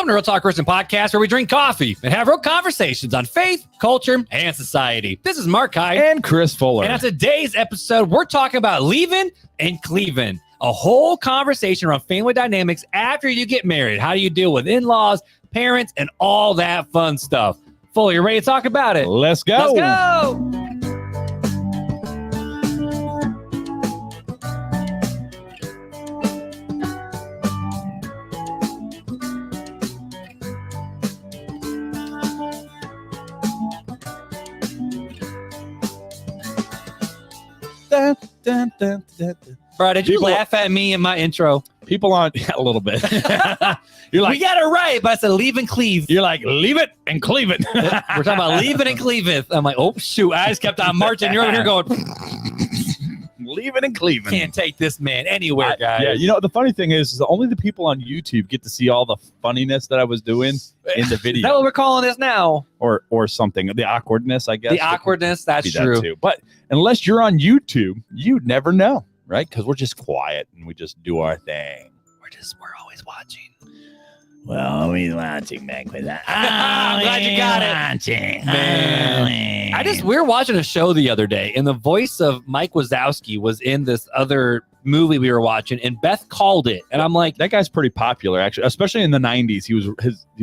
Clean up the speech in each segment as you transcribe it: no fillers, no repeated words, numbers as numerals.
Welcome to Real Talk Christian Podcast, where we drink coffee and have real conversations on faith, culture, and society. This is Marc, Hyde, and Chris Fuller. And on today's episode, we're talking about leaving and cleaving. A whole conversation around family dynamics after you get married. How do you deal with in-laws, parents, and all that fun stuff? Fuller, you ready to talk about it? Let's go. Let's go. Dun, dun, dun, dun, dun. Bro, did you laugh at me in my intro? People on a little bit. You're like, we got it right, but I said leave and cleave. You're like, leave it and cleave it. We're talking about leaving and cleaving. I'm like, oh shoot! I just kept on marching. You're over here going, leaving and cleaving. Can't take this man anywhere, guys. Yeah, you know the funny thing is only the people on YouTube get to see all the funniness that I was doing in the video. Is that what we're calling this now? Or something. The awkwardness, I guess. The awkwardness, that's true. That too. But unless you're on YouTube, you'd never know, right? Because we're just quiet and we just do our thing. We're always watching. Well, always watching back with that. I'm glad you got it. Man. We were watching a show the other day, and the voice of Mike Wazowski was in this other movie we were watching, and Beth called it. And I'm like, that guy's pretty popular, actually, especially in the 90s. He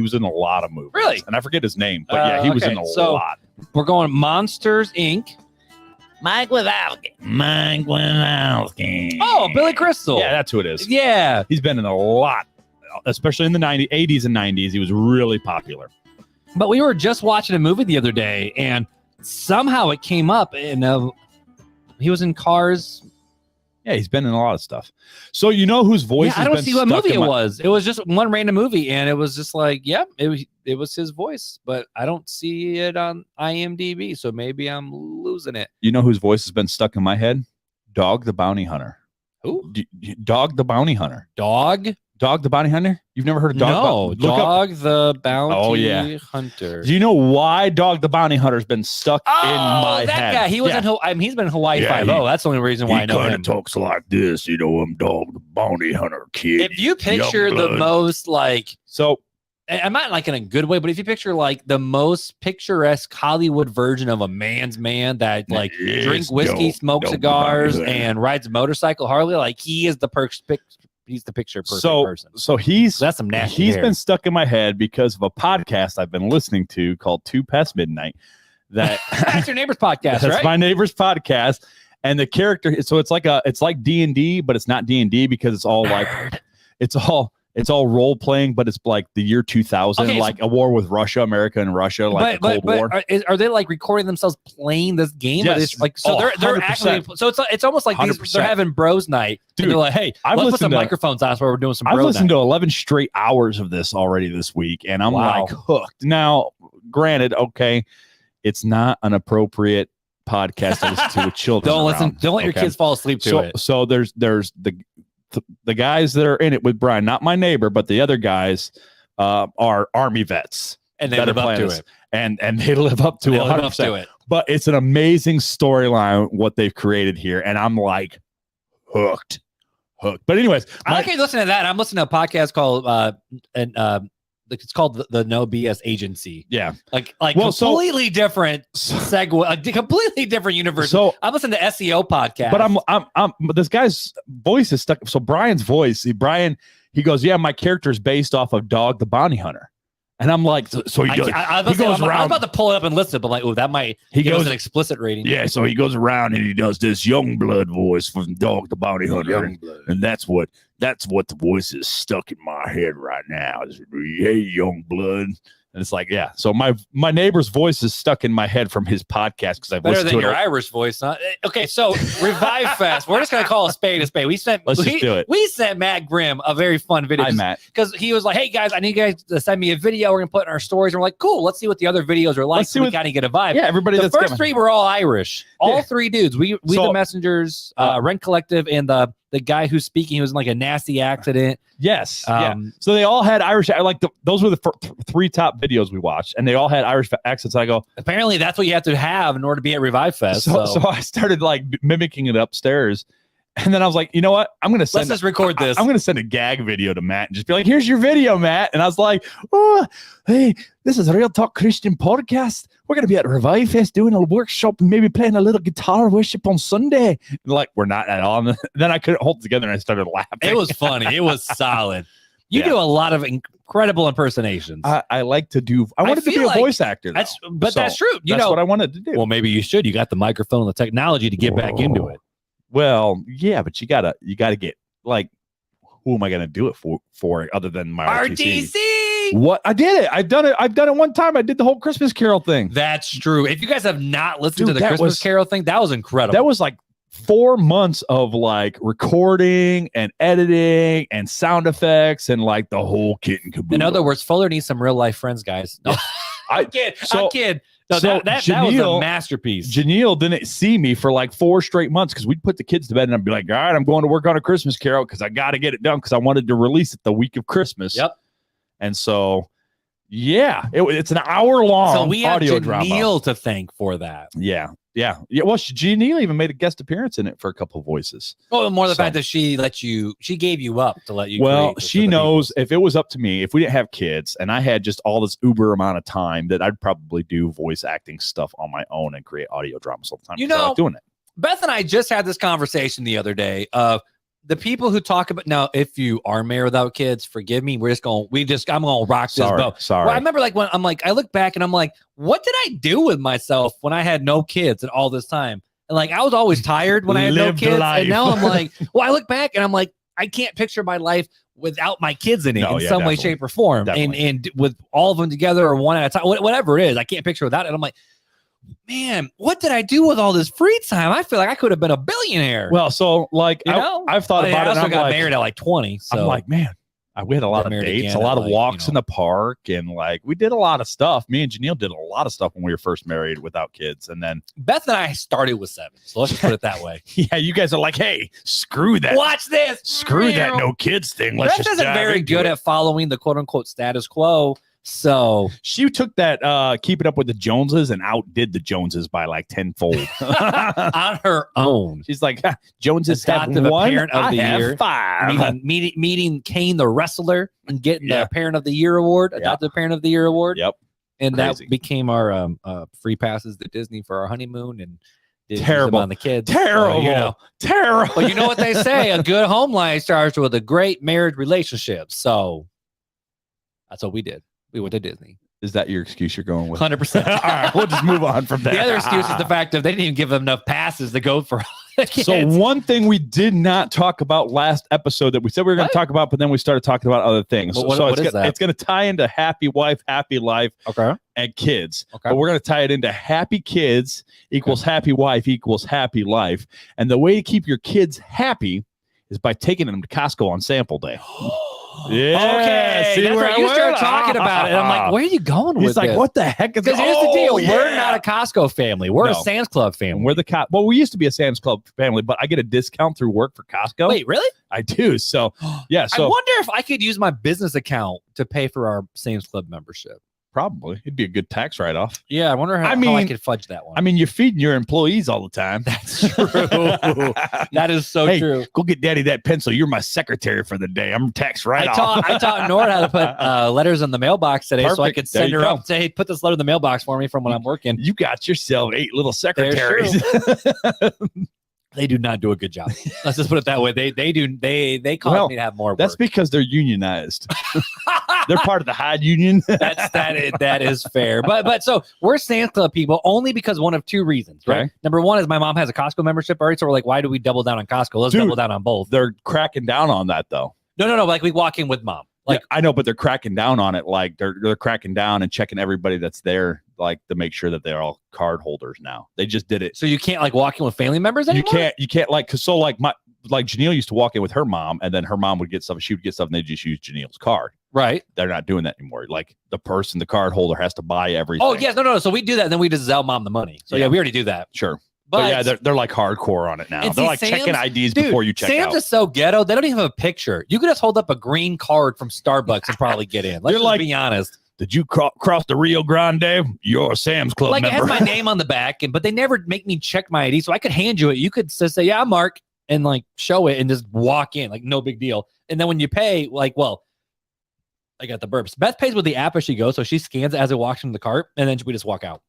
was in a lot of movies. Really? And I forget his name, but yeah, he was in a lot. We're going Monsters, Inc. Mike Wazowski. Oh, Billy Crystal. Yeah, that's who it is. Yeah. He's been in a lot, especially in the 80s and 90s. He was really popular. But we were just watching a movie the other day, and somehow it came up, and he was in Cars. Yeah, he's been in a lot of stuff. So you know whose voice has been I don't see what movie it was. It was just one random movie, and it was just like, yep, it was his voice, but I don't see it on IMDb, so maybe I'm losing it. You know whose voice has been stuck in my head? Dog the Bounty Hunter. Who? Dog the Bounty Hunter. Dog the Bounty Hunter? You've never heard of Dog? No, Dog the Bounty Hunter. Do you know why Dog the Bounty Hunter has been stuck in my head? That guy. He was he's been in Hawaii Five-0. That's the only reason why I know him. He kind of talks like this, I'm Dog the Bounty Hunter, kid. If you picture the most So I'm not like in a good way, but if you picture like the most picturesque Hollywood version of a man's man that drinks whiskey, smokes cigars, and rides a motorcycle Harley, like he is the he's the picture perfect person. So that's some nasty He's been stuck in my head because of a podcast I've been listening to called 2 Past Midnight. That's your neighbor's podcast, that's right? My neighbor's podcast. And the character, so it's like D&D, but it's not D&D because it's all it's all role playing, but it's like the year 2000, a war with Russia, America and Russia, a Cold War. Are they like recording themselves playing this game? Yes. They're actually, so it's almost like they're having bros night. Dude, and they're like, hey, let's put some microphones on us while we're doing some bro night. I've listened to 11 straight hours of this already this week, and I'm like hooked. Now, granted, it's not an appropriate podcast to listen to with children. Don't let your kids fall asleep to it. So there's the guys that are in it with Brian, not my neighbor, but the other guys are Army vets, and they live up to it, and they live up to 100%. But it's an amazing storyline what they've created here, and I'm like hooked. But anyways, I like you listening to that. I'm listening to a podcast called it's called the No BS Agency. Yeah, completely different segue, a completely different universe. So I'm listening to SEO podcast, but this guy's voice is stuck. So Brian's voice, he goes, yeah, my character is based off of Dog the Bounty Hunter, and I'm like, so he goes around. I was about to pull it up and listen, but that might give us an explicit rating. Yeah, so he goes around and he does this young blood voice from Dog the Bounty Hunter, and that's what the voice is stuck in my head right now. Hey, young blood. And it's like, yeah. So my neighbor's voice is stuck in my head from his podcast because I've listened to it. Better than your Irish voice, huh? Okay, so Revive Fest. We're just gonna call a spade a spade. We sent Matt Grimm a very fun video. Hi, Matt. Because he was like, hey guys, I need you guys to send me a video. We're gonna put it in our stories. And we're like, cool, let's see what the other videos are like. So we kind of get a vibe. Yeah, everybody. The first three were all Irish. All three dudes. We the Messengers, Rent Collective, and the guy who's speaking, he was in like a nasty accident. Yes. So they all had Irish. Those were the three top videos we watched, and they all had Irish accents. I go, apparently that's what you have to have in order to be at Revive Fest. So I started mimicking it upstairs, And then I was like, you know what? Let's just record this. I'm going to send a gag video to Matt and just be like, here's your video, Matt. And I was like, oh, hey, this is a Real Talk Christian podcast. We're going to be at Revive Fest doing a workshop and maybe playing a little guitar worship on Sunday. And like, we're not at all. And then I couldn't hold it together and I started laughing. It was funny. It was solid. You do a lot of incredible impersonations. I like to do. I wanted to be a voice actor. That's true. That's what I wanted to do. Well, maybe you should. You got the microphone and the technology to get back into it. Well, yeah, but you gotta get like, who am I gonna do it for other than my RTC? What? I did it. I've done it one time. I did the whole Christmas Carol thing. That's true. If you guys have not listened to the Christmas Carol thing, that was incredible. That was like 4 months of like recording and editing and sound effects and like the whole kit and caboodle. In other words, Fuller needs some real life friends, guys. No, I kid. No, that was a masterpiece. Janelle didn't see me for like 4 straight months because we'd put the kids to bed and I'd be like, all right, I'm going to work on a Christmas Carol because I got to get it done because I wanted to release it the week of Christmas. Yep. And so, yeah, it's an hour-long so we have audio Janelle to thank for that. Yeah. Well, Janelle even made a guest appearance in it for a couple of voices. Oh, more the fact that she gave you up to let you. Well, she knows if it was up to me, if we didn't have kids and I had just all this uber amount of time, that I'd probably do voice acting stuff on my own and create audio dramas all the time. I like doing it. Beth and I just had this conversation the other day of the people who talk about now. If you are married without kids, forgive me. I'm gonna rock this boat. Sorry. Well, I remember like when I look back and I'm like, what did I do with myself when I had no kids and all this time? And like I was always tired when I had no kids. And now I'm like, well, I look back and I'm like, I can't picture my life without my kids in it some way, shape, or form. And with all of them together or one at a time, whatever it is, I can't picture without it. And I'm like, man, what did I do with all this free time? I feel like I could have been a billionaire. Well, so like, I've thought about it. I also got married at like 20. So I'm like, man, we had a lot of dates, a lot of walks in the park, and like we did a lot of stuff. Me and Janelle did a lot of stuff when we were first married without kids, and then Beth and I started with 7. So let's just put it that way. Yeah, you guys are like, hey, screw that. Watch this. Screw that no kids thing. Beth isn't very good at following the quote unquote status quo. So she took that keeping up with the Joneses and outdid the Joneses by like tenfold on her own. She's like, Joneses have one, parent of the year, 5. Meeting Kane the wrestler and getting the parent of the year award, adopted parent of the year award. Yep, and that became our free passes to Disney for our honeymoon and. Terrible on the kids. Terrible. Terrible. But you know what they say? A good home life starts with a great marriage relationship. So that's what we did. We went to Disney. Is that your excuse you're going with? 100%. All right, we'll just move on from that. The other excuse is the fact that they didn't even give them enough passes to go for all the kids. So one thing we did not talk about last episode that we said we were going to talk about, but then we started talking about other things. It's going to tie into happy wife, happy life, and kids. Okay. But we're going to tie it into happy kids equals happy wife equals happy life. And the way to keep your kids happy is by taking them to Costco on sample day. Yeah. Okay. That's where you start talking about it. And I'm like, where are you going with this? He's like, what the heck? Because here's the deal. Yeah. We're not a Costco family. We're a Sam's Club family. We're well, we used to be a Sam's Club family, but I get a discount through work for Costco. Wait, really? I do. So, yeah. So I wonder if I could use my business account to pay for our Sam's Club membership. Probably. It'd be a good tax write-off. Yeah, I wonder how I could fudge that one. I mean, you're feeding your employees all the time. That's true. That is so true. Go get daddy that pencil. You're my secretary for the day. I'm tax write-off. I taught Nora how to put letters in the mailbox today. So I could send her up, say, hey, put this letter in the mailbox for me from when I'm working. You got yourself 8 little secretaries. They do not do a good job. Let's just put it that way. They cause me to have more work. That's because they're unionized. They're part of the Hyde union. That is fair. But so we're Sam's Club people only because one of 2 reasons, right? Okay. Number 1 is my mom has a Costco membership already, so we're like, why do we double down on Costco? Let's double down on both. They're cracking down on that though. No. Like we walk in with mom. Like I know, but they're cracking down on it. Like they're cracking down and checking everybody that's there, like to make sure that they're all card holders now. They just did it. So you can't like walk in with family members anymore? You can't like, cause so like Janelle used to walk in with her mom and then her mom would get stuff. She would get stuff and they just use Janelle's card. Right. They're not doing that anymore. Like the card holder has to buy everything. Oh yes. No. So we do that. And then we just Zelle mom the money. So yeah, we already do that. Sure. But yeah, they're like hardcore on it now. They're like checking IDs before you check out. Sam's is so ghetto. They don't even have a picture. You could just hold up a green card from Starbucks and probably get in. Let's just be honest. Did you cross the Rio Grande? You're a Sam's Club member. It has my name on the back, but they never make me check my ID. So I could hand you it. You could just say, yeah, I'm Mark. and like show it and just walk in, like no big deal. And then when you pay, like, well, I got the burps. Beth pays with the app as she goes, so she scans it as it walks into the cart, and then we just walk out.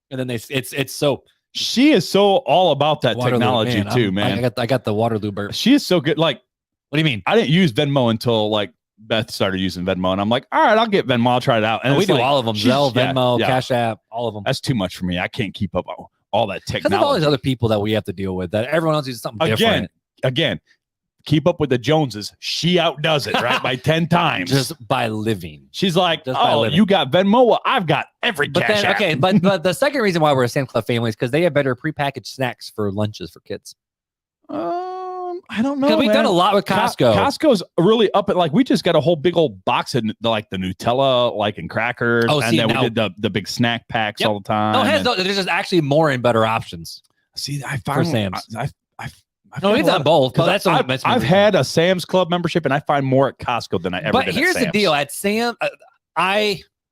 And then it's so. She is so all about that Waterloo, technology too, man. I got the Waterloo burp. She is so good. Like, what do you mean? I didn't use Venmo until like Beth started using Venmo, and I'm like, all right, I'll get Venmo. I'll try it out. And we do like, all of them: Zelle, Venmo, Cash App, all of them. That's too much for me. I can't keep up all that technology. Because of all these other people that we have to deal with, that everyone else uses something different. Again, keep up with the Joneses. She outdoes it, right? By 10 times. Just by living. She's like, you got Venmo? Well, I've got every cash app. Okay, but the second reason why we're a Sam's Club family is because they have better prepackaged snacks for lunches for kids. I don't know. Because we've done a lot with Costco. Costco's really up at, like, we just got a whole big old box of like the Nutella, like, and crackers. And then we did the big snack packs all the time. No, there's just actually more and better options. See, I for find Sam's. No, we've done both. Because I've had a Sam's Club membership, and I find more at Costco than I ever did at Sam's. But here's the deal. At Sam's,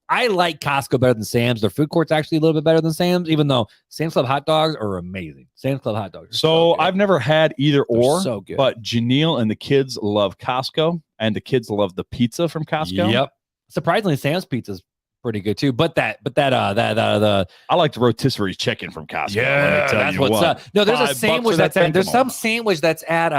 I like Costco better than Sam's. Their food court's actually a little bit better than Sam's, even though Sam's Club hot dogs are amazing. Sam's Club hot dogs. So I've never had either or. So good. But Janelle and the kids love Costco, and the kids love the pizza from Costco. Yep. Surprisingly, Sam's pizza's pretty good too. But the I like the rotisserie chicken from Costco. Yeah, that's what's up. No, there's a sandwich that's at. There's some sandwich that's at.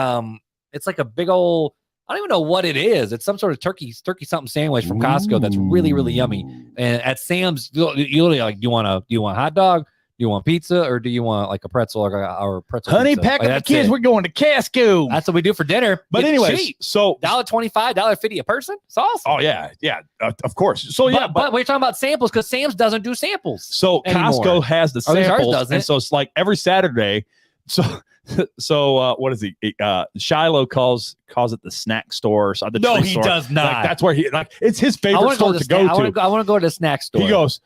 It's like a big old. I don't even know what it is. It's some sort of turkey something sandwich from Costco that's really, really yummy. And at Sam's, you literally like, do you want a hot dog? Do you want pizza, or do you want like a pretzel or pretzel? Honey, pizza? pack up the kids. We're going to Costco. That's what we do for dinner. But anyways, so $1.25, $1.50 a person. It's awesome. Oh yeah, of course. So but we're talking about samples because Sam's doesn't do samples. So anymore. Costco has the samples, and so it's like every Saturday. So what is he? Shiloh calls it the snack store. So no, he does not. Like, that's where it's his favorite store to go to. I want to go to the snack store. He goes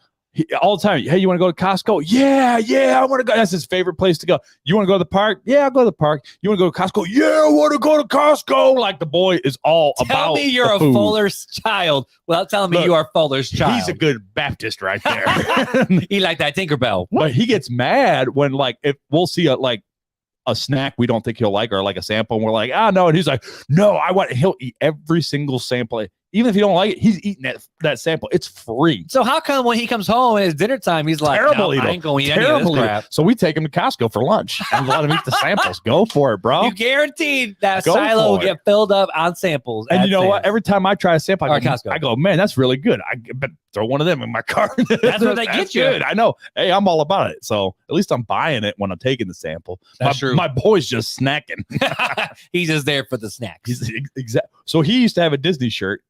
all the time. Hey, you want to go to Costco? Yeah, I want to go. That's his favorite place to go. You want to go to the park? Yeah, I'll go to the park. You want to go to Costco? Yeah, I want to go to Costco. Like the boy is all about. Tell me you're a Fuller's child without telling me you are Fuller's child. He's a good Baptist right there. He like that Tinkerbell. But he gets mad when if we'll see a snack we don't think he'll like, or like a sample, and we're like, no, and he's like, no, he'll eat every single sample, even if he don't like it. He's eating that sample. It's free. So how come when he comes home and it's dinner time, he's like, no, I ain't gonna eat any of this crap? So we take him to Costco for lunch and let him eat the samples. Go for it, bro. You guaranteed that silo will get filled up on samples. And you know what? Every time I try a sample, I go, man, that's really good. I bet throw one of them in my car. That's what they get you. Good. I know. Hey, I'm all about it. So at least I'm buying it when I'm taking the sample. That's true. My boy's just snacking. He's just there for the snacks. So he used to have a Disney shirt,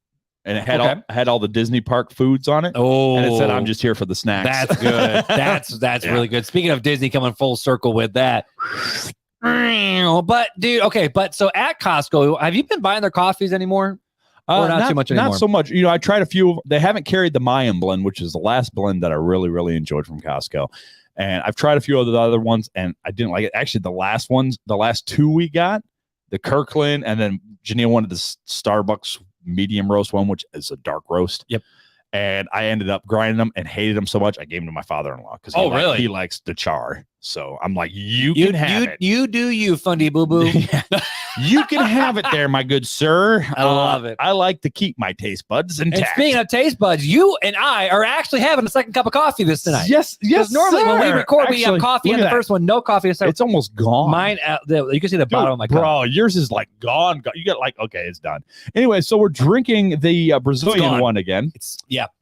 and it had all the Disney park foods on it. Oh, and it said, "I'm just here for the snacks." That's good. That's really good. Speaking of Disney coming full circle with that. But dude, but so at Costco, have you been buying their coffees anymore? Or not too much anymore? Not so much. I tried a few. They haven't carried the Mayan blend, which is the last blend that I really, really enjoyed from Costco. And I've tried a few of the other ones, and I didn't like it. Actually, the last two we got, the Kirkland, and then Janelle wanted the Starbucks medium roast one, which is a dark roast. Yep. And I ended up grinding them and hated them so much, I gave them to my father-in-law because he likes the char. So I'm like, you can have it. You do you, Fundy Boo Boo. You can have it there, my good sir. I love it. I like to keep my taste buds intact. And speaking of taste buds, you and I are actually having a second cup of coffee this tonight. Yes. Normally when we record, we have coffee in the first one, no coffee. It's almost gone. Mine, you can see the bottom of my cup. Bro, yours is like gone. You got it's done. Anyway, so we're drinking the Brazilian one again.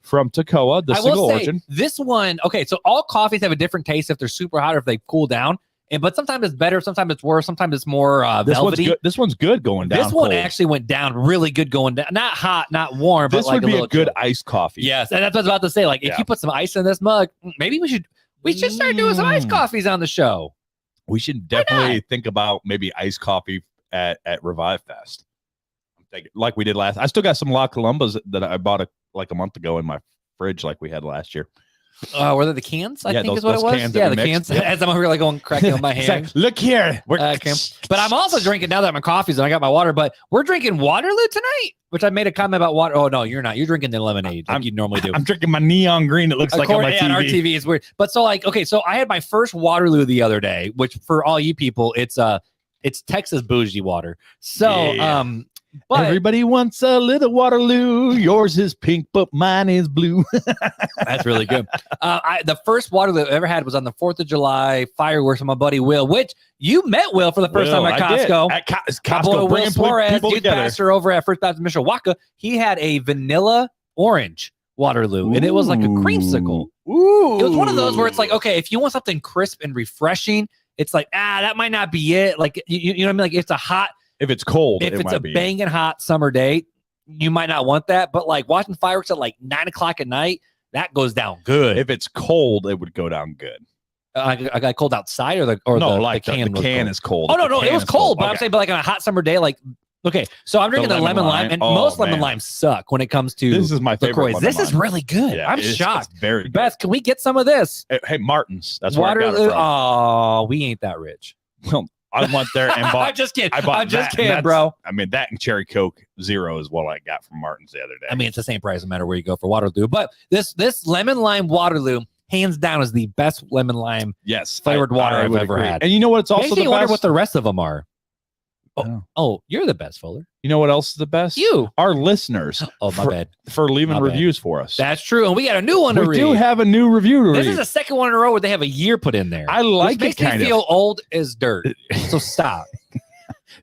From Toccoa, the single origin. This one, so all coffees have a different taste if they're super hot or if they cool down. But sometimes it's better, sometimes it's worse, sometimes it's more velvety. This one's good going down. This one actually went down really good going down. Not hot, not warm, but like would be a good iced coffee. Yes, and that's what I was about to say. Like, if you put some ice in this mug, maybe we should start doing some iced coffees on the show. We should definitely think about maybe iced coffee at Revive Fest. I'm thinking, like we did last. I still got some La Columbas that I bought a month ago in my fridge, like we had last year. Were they the cans? I think is what it was. Yeah, the cans. Yep. As I'm over like going cracking on my hand. Look here. But I'm also drinking now that my coffee's and I got my water. But we're drinking Waterloo tonight, which I made a comment about water. Oh no, you're not. You're drinking the lemonade like you normally do. I'm drinking my neon green. It looks like on my TV. On our TV is weird. But so so I had my first Waterloo the other day, which for all you people, it's It's Texas bougie water. So, but everybody wants a little Waterloo. Yours is pink, but mine is blue. that's really good. The first Waterloo I ever had was on the 4th of July fireworks with my buddy Will, which you met Will for the first time at Costco. At Costco, Will Suarez, youth pastor over at First Baptist Mishawaka. He had a vanilla orange Waterloo, and it was like a creamsicle. Ooh. It was one of those where it's like, okay, if you want something crisp and refreshing, it's like, that might not be it. Like, you know what I mean? Like, if it's cold, if it's a banging hot summer day, you might not want that. But like watching fireworks at like 9 o'clock at night, that goes down good. If it's cold, it would go down good. I got cold outside, or the can is cold. Oh no, it was cold. But I'm saying, but like on a hot summer day, like okay. So I'm drinking the lemon lime, and most lemon limes suck when it comes to. This is my favorite. LaCroix. This is really good. Yeah, I'm shocked. It's very good. Beth, can we get some of this? Hey, Martin's. That's where I got it from. Oh, we ain't that rich. Well, I went there and bought. I'm just kidding. I'm just kidding, bro. I mean, that and cherry Coke Zero is what I got from Martin's the other day. I mean, it's the same price no matter where you go for Waterloo. But this lemon lime Waterloo, hands down, is the best lemon lime flavored water I've ever had. And you know what? It's also the best. Wonder what the rest of them are. Oh, you're the best, Fuller. You know what else is the best? You. Our listeners. Oh, my bad. For leaving reviews for us. That's true. And we got a new one to read. We do have a new review to read. This is the second one in a row where they have a year put in there. I like it kind of. Makes me feel old as dirt. So stop.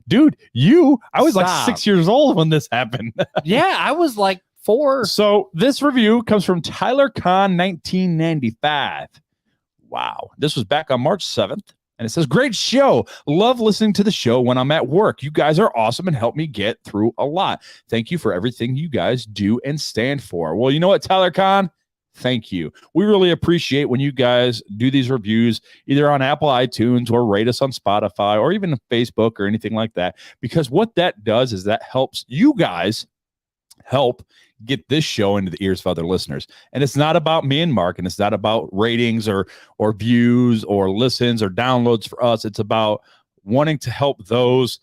Dude, I was like 6 years old when this happened. Yeah, I was like 4. So this review comes from Tyler Kahn, 1995. Wow. This was back on March 7th. And it says, great show. Love listening to the show when I'm at work. You guys are awesome and help me get through a lot. Thank you for everything you guys do and stand for. Well, you know what, Tyler Kahn? Thank you. We really appreciate when you guys do these reviews, either on Apple iTunes or rate us on Spotify or even Facebook or anything like that. Because what that does is that helps you guys help get this show into the ears of other listeners. And it's not about me and Mark, and it's not about ratings or views or listens or downloads for us. It's about wanting to help those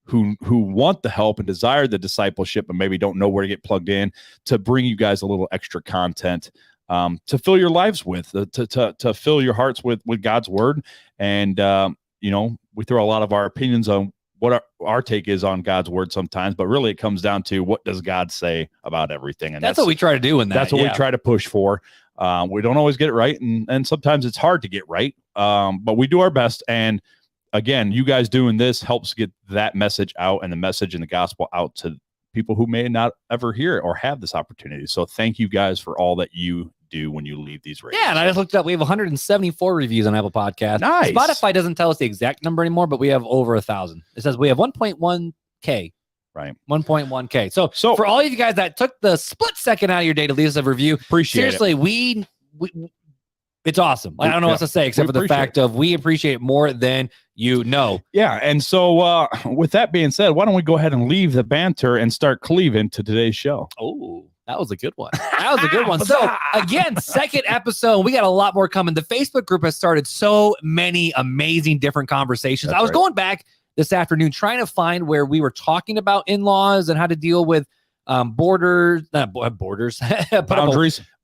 who want the help and desire the discipleship and maybe don't know where to get plugged in, to bring you guys a little extra content to fill your lives with, to fill your hearts with God's word. And we throw a lot of our opinions on what our take is on God's word sometimes, but really it comes down to what does God say about everything. And that's what we try to do in that. That's what we try to push for. We don't always get it right. And sometimes it's hard to get right. But we do our best. And again, you guys doing this helps get that message out and the message and the gospel out to people who may not ever hear it or have this opportunity. So thank you guys for all that you do when you leave these ratings. Yeah, and I just looked up. We have 174 reviews on Apple Podcasts. Nice. Spotify doesn't tell us the exact number anymore, but we have over 1,000. It says we have 1.1K. Right. 1.1K. So for all of you guys that took the split second out of your day to leave us a review, seriously, we it's awesome. I don't know what to say except for the fact of we appreciate it more than you know. Yeah. And so with that being said, why don't we go ahead and leave the banter and start cleaving to today's show? Oh, that was a good one. That was a good one. So again, second episode, we got a lot more coming. The Facebook group has started so many amazing different conversations. I was going back this afternoon trying to find where we were talking about in-laws and how to deal with boundaries,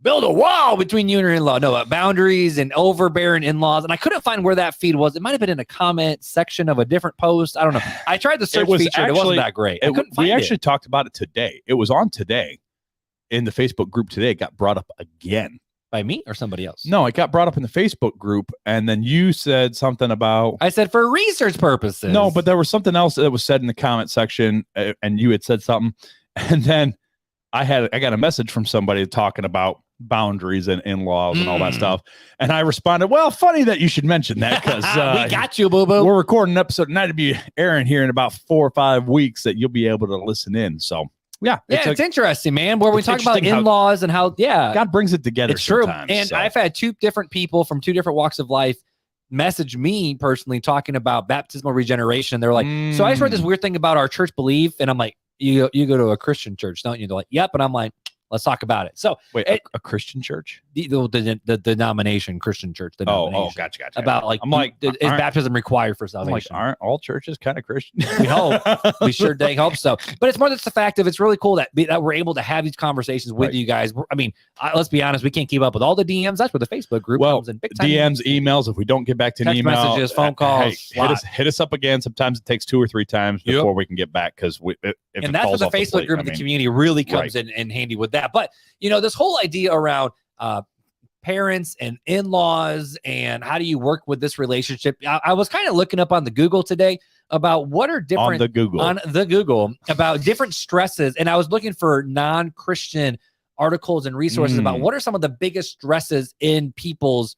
build a wall between you and your in-law. No, boundaries and overbearing in-laws. And I couldn't find where that feed was. It might have been in a comment section of a different post. I don't know. I tried the search feature. It wasn't that great. We actually talked about it today. It was on today. In the Facebook group today, it got brought up again. By me or somebody else? No, it got brought up in the Facebook group, and then you said something about... I said for research purposes. No, but there was something else that was said in the comment section, and you had said something, and then I got a message from somebody talking about boundaries and in-laws and all that stuff, and I responded, well, funny that you should mention that, because we got you, boo-boo. We're recording an episode tonight to be airing here in about 4 or 5 weeks that you'll be able to listen in, so... Yeah, it's interesting, man. Where we talk about in-laws and how, God brings it together. It's true. And I've had 2 different people from 2 different walks of life message me personally talking about baptismal regeneration. They're like, so I just heard this weird thing about our church belief. And I'm like, you go to a Christian church, don't you? They're like, yep. And I'm like, let's talk about it. So wait, a Christian church? the denomination, Christian church denomination. Gotcha. About like, I'm like, is baptism required for I'm salvation? like, aren't all churches kind of Christian? We hope. We sure dang hope so. But it's more just the fact of it's really cool that we're able to have these conversations with you guys. I mean, let's be honest, we can't keep up with all the DMs. That's where the Facebook group comes in big time. DMs, emails. If we don't get back to an email, messages, phone calls, hit us up again. Sometimes it takes 2 or 3 times before we can get back because and that's where the Facebook group of the community really comes in handy with that. But this whole idea around parents and in-laws and how do you work with this relationship? I was kind of looking up on the Google today about what are different on the Google about different stresses, and I was looking for non-Christian articles and resources about what are some of the biggest stresses in people's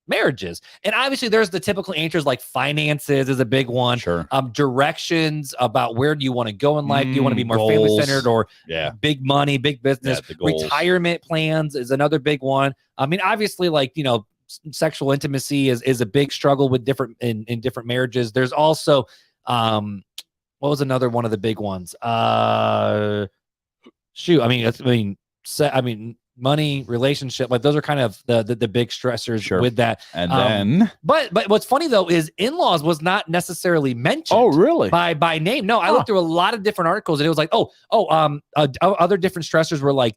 marriages. And obviously there's the typical answers like finances is a big one. Sure. Directions about where do you want to go in life? Do you want to be more family centered or big money, big business? Retirement plans is another big one. I mean, obviously, like, sexual intimacy is a big struggle with different in different marriages. There's also what was another one of the big ones? Money, relationship, like those are kind of the big stressors with that. And then, but what's funny though is in-laws was not necessarily mentioned. Oh, really? By name? No, I looked through a lot of different articles and it was like, other different stressors were like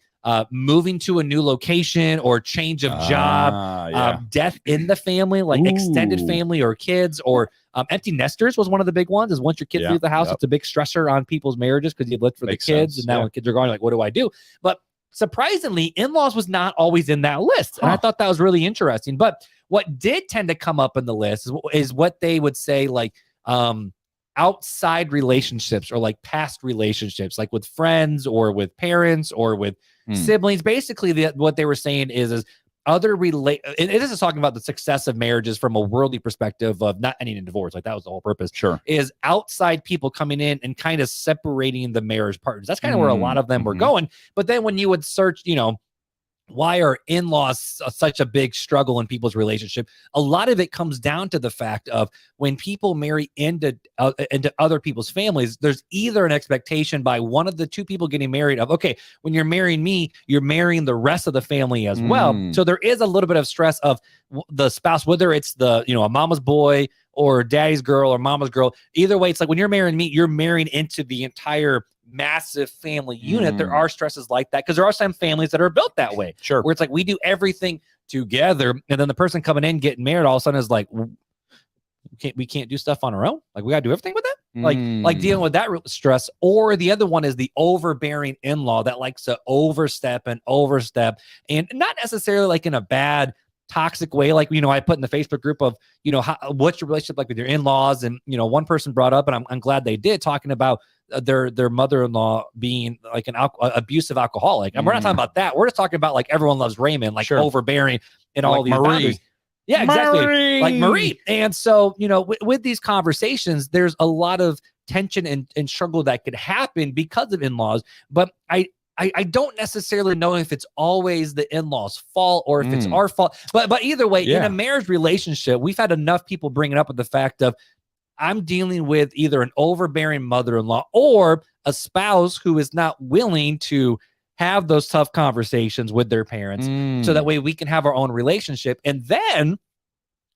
moving to a new location or change of job, death in the family, like extended family or kids, or empty nesters was one of the big ones. Is once your kids leave the house, it's a big stressor on people's marriages because you've lived for the kids, and now when kids are gone, like, what do I do? But surprisingly, in-laws was not always in that list. And I thought that was really interesting. But what did tend to come up in the list is what they would say, like outside relationships or like past relationships, like with friends or with parents or with siblings. Basically, what they were saying is other and this is talking about the success of marriages from a worldly perspective of not ending in divorce. Like that was the whole purpose. Sure. Is outside people coming in and kind of separating the marriage partners. That's kind of where a lot of them were going. But then when you would search, why are in-laws such a big struggle in people's relationship? A lot of it comes down to the fact of when people marry into other people's families, there's either an expectation by one of the two people getting married of, okay, when you're marrying me, you're marrying the rest of the family as well. So there is a little bit of stress of the spouse, whether it's a mama's boy or daddy's girl or mama's girl. Either way, it's like when you're marrying me, you're marrying into the entire massive family unit. There are stresses like that because there are some families that are built that way. Sure. Where it's like we do everything together, and then the person coming in getting married all of a sudden is like, we can't do stuff on our own. Like we got to do everything with that. Like dealing with that stress. Or the other one is the overbearing in-law that likes to overstep, and not necessarily like in a bad toxic way. Like, I put in the Facebook group of, what's your relationship like with your in-laws? And, one person brought up, and I'm glad they did, talking about their mother-in-law being like an abusive alcoholic. And we're not talking about that. We're just talking about like everyone loves Raymond, like overbearing and all like these Marie. boundaries. Yeah, exactly. Like Marie. And so, with these conversations, there's a lot of tension and struggle that could happen because of in-laws. But I don't necessarily know if it's always the in-laws' fault or if it's our fault. But either way, in a marriage relationship, we've had enough people bringing up with the fact of I'm dealing with either an overbearing mother-in-law or a spouse who is not willing to have those tough conversations with their parents so that way we can have our own relationship. And then,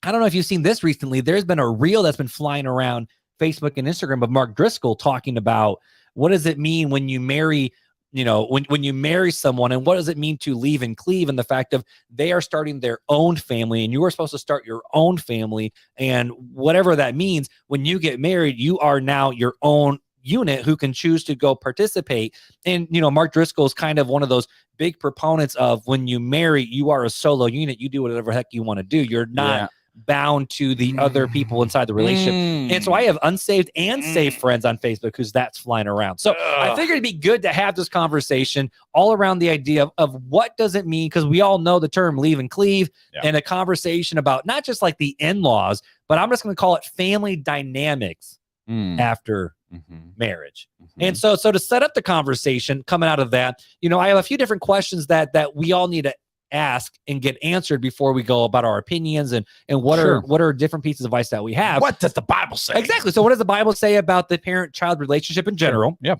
I don't know if you've seen this recently, there's been a reel that's been flying around Facebook and Instagram of Marc Driscoll talking about what does it mean when you marry when you marry someone, and what does it mean to leave and cleave, and the fact of they are starting their own family and you are supposed to start your own family, and whatever that means, when you get married, you are now your own unit who can choose to go participate. And, Marc Driscoll is kind of one of those big proponents of when you marry, you are a solo unit. You do whatever the heck you want to do. You're not bound to the other people inside the relationship. And so I have unsaved and saved friends on Facebook who's that's flying around. So I figured it'd be good to have this conversation all around the idea of what does it mean? Because we all know the term leave and cleave, and a conversation about not just like the in-laws, but I'm just going to call it family dynamics after marriage. And so to set up the conversation coming out of that, I have a few different questions that we all need to ask and get answered before we go about our opinions and what are different pieces of advice that we have. What does the Bible say? Exactly. So what does the Bible say about the parent-child relationship in general? Yep.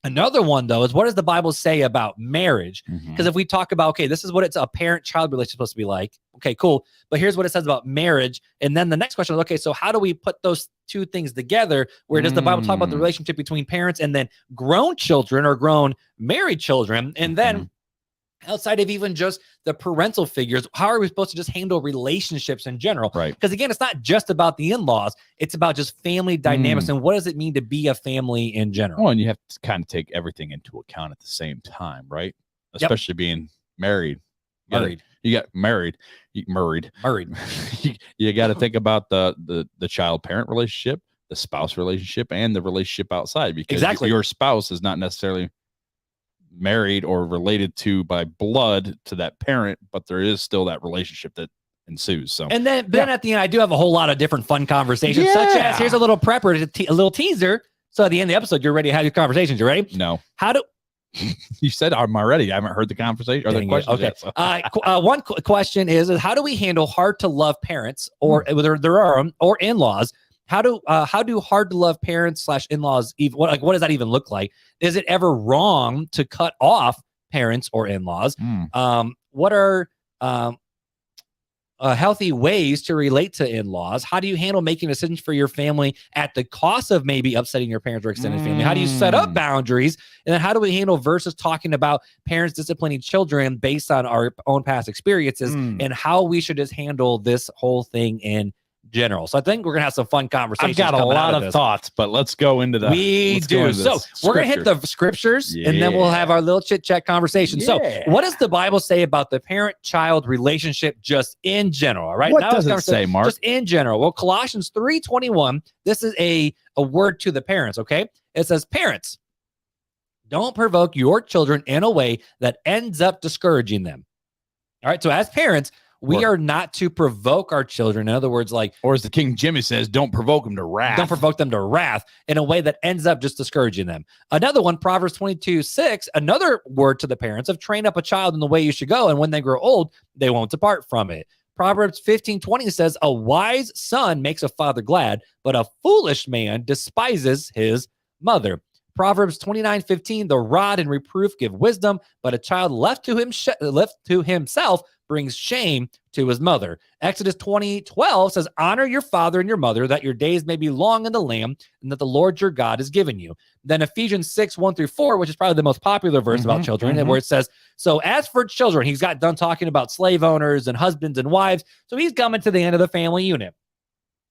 Another one, though, is what does the Bible say about marriage? Because if we talk about, okay, this is what it's a parent-child relationship supposed to be like. Okay, cool. But here's what it says about marriage. And then the next question is, okay, so how do we put those two things together? Where does the Bible talk about the relationship between parents and then grown children or grown married children? And then outside of even just the parental figures, how are we supposed to just handle relationships in general? Right. Because again, it's not just about the in-laws. It's about just family dynamics and what does it mean to be a family in general? Well, and you have to kind of take everything into account at the same time, right? Especially being married. You got married. You got to think about the child-parent relationship, the spouse relationship, and the relationship outside. Because your spouse is not necessarily married or related to by blood to that parent, but there is still that relationship that ensues. So, and then at the end, I do have a whole lot of different fun conversations, such as here's a little prepper, a little teaser. So at the end of the episode, you're ready to have your conversations. You ready? No. How do you said I'm already? I haven't heard the conversation or the question. Okay. Yet, so. One question is how do we handle hard to love parents or whether there are or in-laws? How do hard to love parents / in-laws even what does that even look like? Is it ever wrong to cut off parents or in-laws? What are healthy ways to relate to in-laws? How do you handle making decisions for your family at the cost of maybe upsetting your parents or extended family? How do you set up boundaries? And then how do we handle versus talking about parents disciplining children based on our own past experiences and how we should just handle this whole thing in general? So I think we're gonna have some fun conversations. I've got a lot of thoughts, but let's go into the So we're gonna hit the scriptures and then we'll have our little chit chat conversation. So what does the Bible say about the parent-child relationship just in general? All right. What does it say, Mark? Just in general. Well, Colossians 3:21, this is a word to the parents, okay? It says, parents, don't provoke your children in a way that ends up discouraging them. All right. So as parents, we are not to provoke our children. In other words, or as the King Jimmy says, don't provoke them to wrath. Don't provoke them to wrath in a way that ends up just discouraging them. Another one, Proverbs 22:6, another word to the parents of train up a child in the way you should go. And when they grow old, they won't depart from it. Proverbs 15:20 says, a wise son makes a father glad, but a foolish man despises his mother. Proverbs 29:15, the rod and reproof give wisdom, but a child left to himself brings shame to his mother. Exodus 20:12 says, honor your father and your mother, that your days may be long in the land, and that the Lord your God has given you. Then Ephesians 6:1-4, which is probably the most popular verse about children, and where it says, so as for children, he's got done talking about slave owners and husbands and wives, so he's coming to the end of the family unit.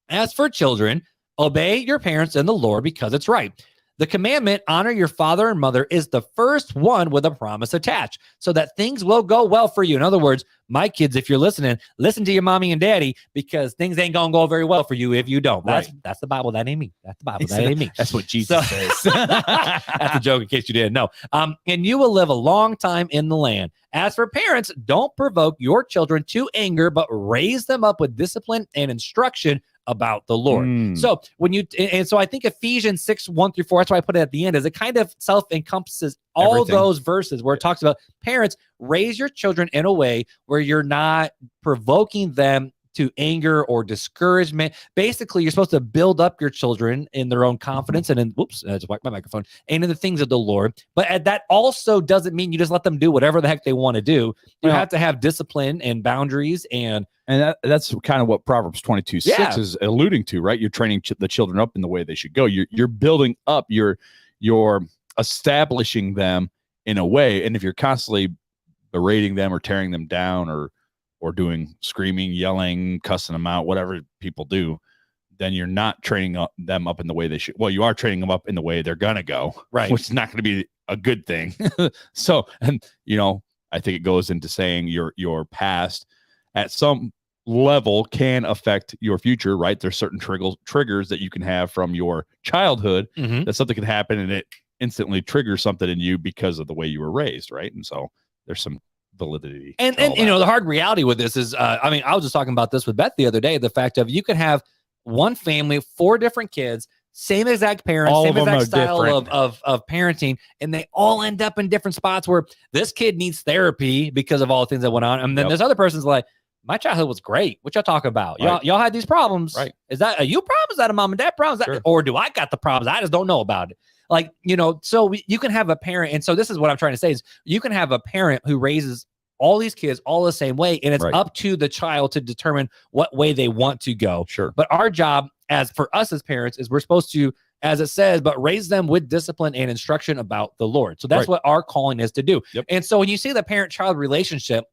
As for children, obey your parents in the Lord because it's right. The commandment, honor your father and mother, is the first one with a promise attached so that things will go well for you. In other words, my kids, if you're listening, listen to your mommy and daddy because things ain't going to go very well for you if you don't. That's the Bible. That ain't me. That's the Bible. That ain't me. That's what Jesus says. That's a joke in case you didn't know. And you will live a long time in the land. As for parents, don't provoke your children to anger, but raise them up with discipline and instruction about the Lord. So so I think Ephesians 6:1-4, that's why I put it at the end, is it kind of self-encompasses all everything. Those verses where it talks about parents, raise your children in a way where you're not provoking them to anger or discouragement. Basically, you're supposed to build up your children in their own confidence and in, I just whacked my microphone, and in the things of the Lord. But that also doesn't mean you just let them do whatever the heck they want to do. You have to have discipline and boundaries and that's kind of what Proverbs 22:6 is alluding to, right? You're training the children up in the way they should go. You're building up, you're establishing them in a way. And if you're constantly berating them or tearing them down or doing screaming, yelling, cussing them out, whatever people do, then you're not training them up in the way they should. Well, you are training them up in the way they're going to go, right? Which is not going to be a good thing. So, and I think it goes into saying your past at some level can affect your future, right? There's certain triggers that you can have from your childhood that something can happen and it instantly triggers something in you because of the way you were raised, right? And so there's some validity. And the hard reality with this is, I was just talking about this with Beth the other day, the fact of you can have one family, 4 different kids, same exact parents, same exact style of parenting, and they all end up in different spots where this kid needs therapy because of all the things that went on. And then this other person's like, my childhood was great. What y'all talk about? Right. Y'all had these problems. Right. Is that a you problem? Is that a mom and dad problem? Or do I got the problems? I just don't know about it. like, so you can have a parent. And so this is what I'm trying to say is you can have a parent who raises all these kids all the same way. And it's up to the child to determine what way they want to go. Sure. But our job for us as parents is we're supposed to, as it says, but raise them with discipline and instruction about the Lord. So that's what our calling is to do. Yep. And so when you see the parent-child relationship,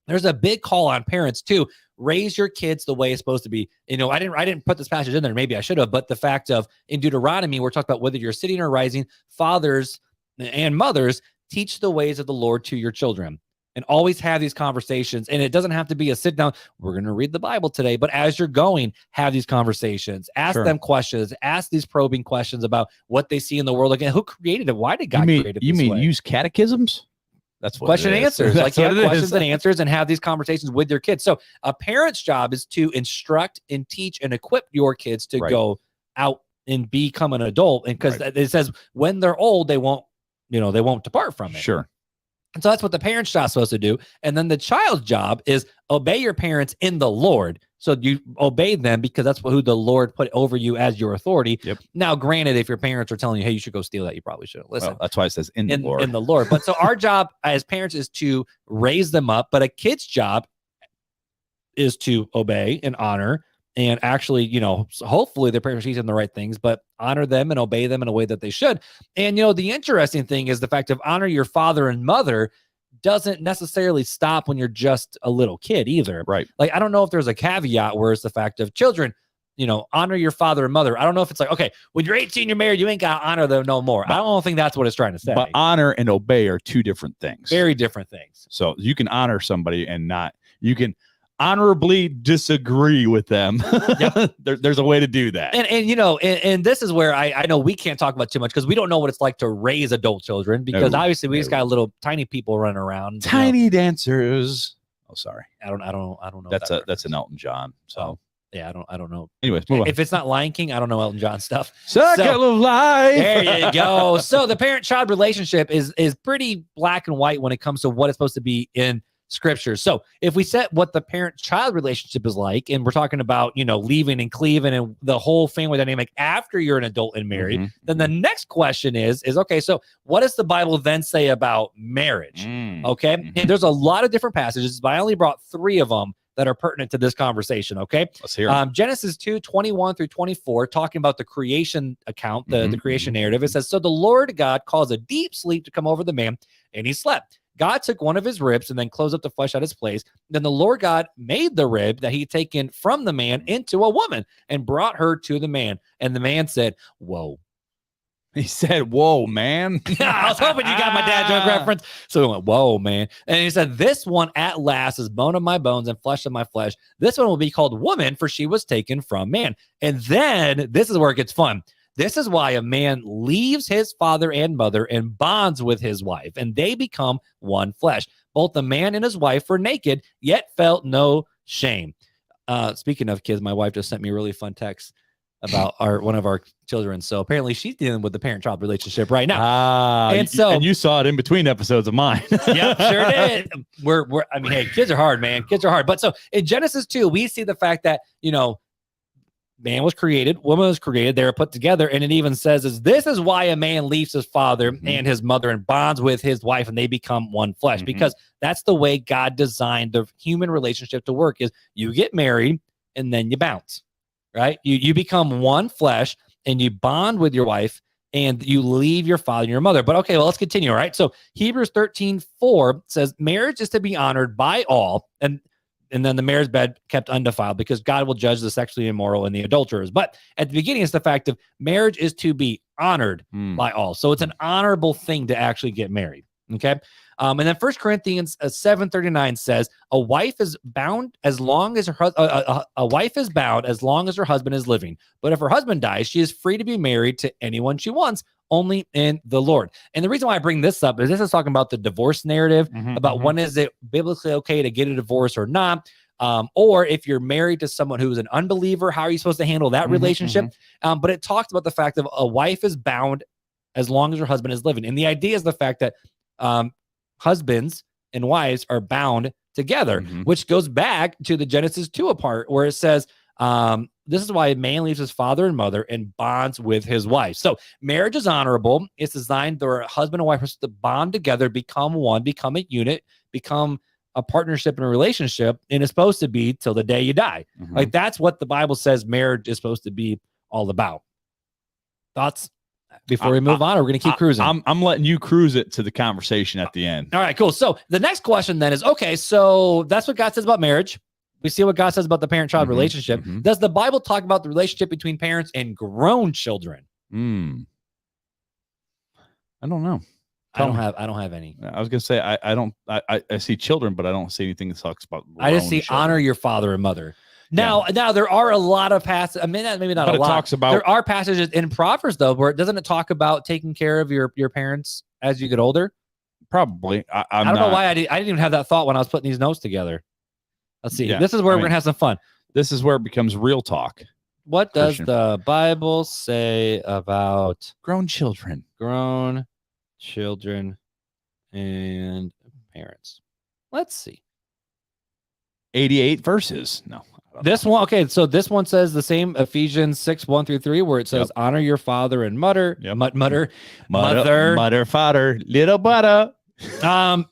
there's a big call on parents too. Raise your kids the way it's supposed to be. I didn't put this passage in there. Maybe I should have, but the fact of in Deuteronomy, we're talking about whether you're sitting or rising, fathers and mothers teach the ways of the Lord to your children. And always have these conversations. And it doesn't have to be a sit down. We're going to read the Bible today. But as you're going, have these conversations. Ask them questions. Ask these probing questions about what they see in the world. Again, who created it? Why did God create it? You mean use catechisms? That's what question and answers. Like you have questions and answers and have these conversations with your kids. So a parent's job is to instruct and teach and equip your kids to go out and become an adult. And because it says when they're old, they won't depart from it. Sure. And so that's what the parent's job is supposed to do. And then the child's job is obey your parents in the Lord. So you obey them because that's who the Lord put over you as your authority. Yep. Now, granted, if your parents are telling you, hey, you should go steal that, you probably shouldn't listen. Well, that's why it says in the Lord. In the Lord. But so our job as parents is to raise them up. But a kid's job is to obey and honor. And actually, hopefully their parents teach them the right things, but honor them and obey them in a way that they should. And, the interesting thing is the fact of honor your father and mother doesn't necessarily stop when you're just a little kid either. Right. Like, I don't know if there's a caveat where it's the fact of children, honor your father and mother. I don't know if it's like, okay, when you're 18, you're married, you ain't got to honor them no more. I don't think that's what it's trying to say. But honor and obey are two different things. Very different things. So you can honor somebody and you can honorably disagree with them. Yep. There's a way to do that. And this is where I know we can't talk about too much because we don't know what it's like to raise adult children because obviously we just got little tiny people running around. Tiny dancers. Oh, sorry. I don't know. That's an Elton John. So yeah, I don't know. Anyways, move on. If it's not Lion King, I don't know Elton John stuff. Circle of life. There you go. So the parent-child relationship is pretty black and white when it comes to what it's supposed to be in Scripture. So if we set what the parent-child relationship is like, and we're talking about, leaving and cleaving and the whole family dynamic after you're an adult and married, then the next question is okay, so what does the Bible then say about marriage? Okay. And there's a lot of different passages, but I only brought 3 of them that are pertinent to this conversation. Okay. Let's hear it. Genesis 2:21-24, talking about the creation account, the creation narrative. It says, so the Lord God caused a deep sleep to come over the man, and he slept. God took one of his ribs and then closed up the flesh at its place. Then the Lord God made the rib that he had taken from the man into a woman and brought her to the man. And the man said, whoa. He said, whoa, man. I was hoping you got my dad joke reference. So he went, whoa, man. And he said, this one at last is bone of my bones and flesh of my flesh. This one will be called woman, for she was taken from man. And then this is where it gets fun. This is why a man leaves his father and mother and bonds with his wife, and they become one flesh. Both the man and his wife were naked, yet felt no shame. Speaking of kids, my wife just sent me a really fun text about one of our children. So apparently she's dealing with the parent-child relationship right now. And you saw it in between episodes of mine. Yep, sure did. Hey, kids are hard, man. Kids are hard. But so in Genesis 2, we see the fact that, man was created, woman was created, they were put together, and it even says this is why a man leaves his father and his mother and bonds with his wife, and they become one flesh, because that's the way God designed the human relationship to work. Is you get married and then you bounce, right? You become one flesh and you bond with your wife and you leave your father and your mother. But okay, well, let's continue, all right? So Hebrews 13:4 says marriage is to be honored by all, and then the marriage bed kept undefiled, because God will judge the sexually immoral and the adulterers. But at the beginning, it's the fact of marriage is to be honored by all. So it's an honorable thing to actually get married. Okay. And then 1 Corinthians 7:39 says, a wife is bound as long as her husband is living. But if her husband dies, she is free to be married to anyone she wants, only in the Lord. And the reason why I bring this up is this is talking about the divorce narrative, about when is it biblically okay to get a divorce or not. Or if you're married to someone who's an unbeliever, how are you supposed to handle that relationship? But it talks about the fact that a wife is bound as long as her husband is living. And the idea is the fact that husbands and wives are bound together, which goes back to the Genesis 2 part where it says, this is why a man leaves his father and mother and bonds with his wife. So marriage is honorable. It's designed for a husband and wife to bond together, become one, become a unit, become a partnership and a relationship, and it's supposed to be till the day you die. Like that's what the Bible says marriage is supposed to be all about. Thoughts before we move on, or we're going to keep cruising? I'm letting you cruise it to the conversation at the end. All right, cool. So the next question then is, okay, so that's what God says about marriage. We see what God says about the parent-child relationship. Does the Bible talk about the relationship between parents and grown children? I don't know. I don't have any. I was gonna say I see children, but I don't see anything that talks about. I just see children. Honor your father and mother. Now there are a lot of passages. I mean, maybe not but a lot. Talks about, there are passages in Proverbs though, where doesn't it talk about taking care of your parents as you get older? Probably. I don't know why I didn't even have that thought when I was putting these notes together. Let's see. This is where we're gonna have some fun. This is where it becomes real talk. What does the Bible say about grown children? Grown children and parents. Let's see. 88 verses. No. This one, okay, so this one says the same, Ephesians 6:1-3, where it says, honor your father and mother, mother, father, little butter.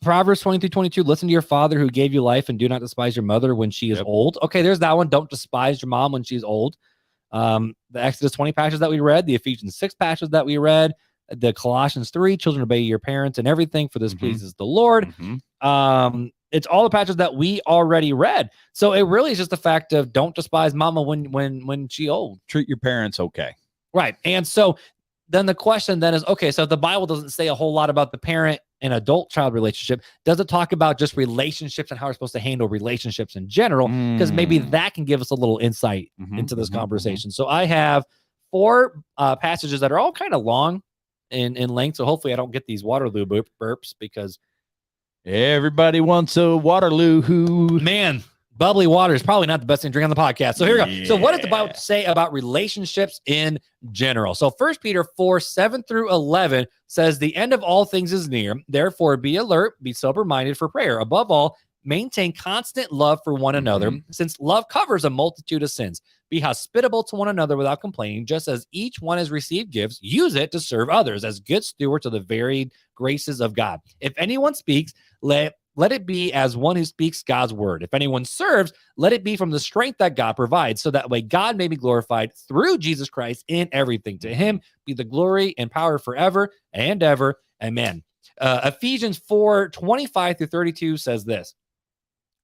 Proverbs 20:22, listen to your father who gave you life and do not despise your mother when she is old. Okay, there's that one. Don't despise your mom when she's old. The Exodus 20 passage that we read, the Ephesians 6 passage that we read, the Colossians 3, children obey your parents and everything, for this pleases the Lord. It's all the passages that we already read. So it really is just the fact of don't despise mama when she old. Treat your parents okay. Right. And so then the question then is, okay, so if the Bible doesn't say a whole lot about the parent and adult-child relationship, does it talk about just relationships and how we're supposed to handle relationships in general? Because maybe that can give us a little insight into this conversation. So I have 4 passages that are all kind of long in length. So hopefully I don't get these Waterloo burps because everybody wants a Waterloo. Man, bubbly water is probably not the best thing to drink on the podcast. So here we go. So what does the Bible say about relationships in general? So 1 Peter 4:7-11 says, the end of all things is near. Therefore, be alert, be sober-minded for prayer. Above all, maintain constant love for one another, since love covers a multitude of sins. Be hospitable to one another without complaining. Just as each one has received gifts, use it to serve others as good stewards of the varied graces of God. If anyone speaks, let it be as one who speaks God's word. If anyone serves, let it be from the strength that God provides, so that way God may be glorified through Jesus Christ in everything. To him be the glory and power forever and ever. Amen. Ephesians 4:25-32 says this.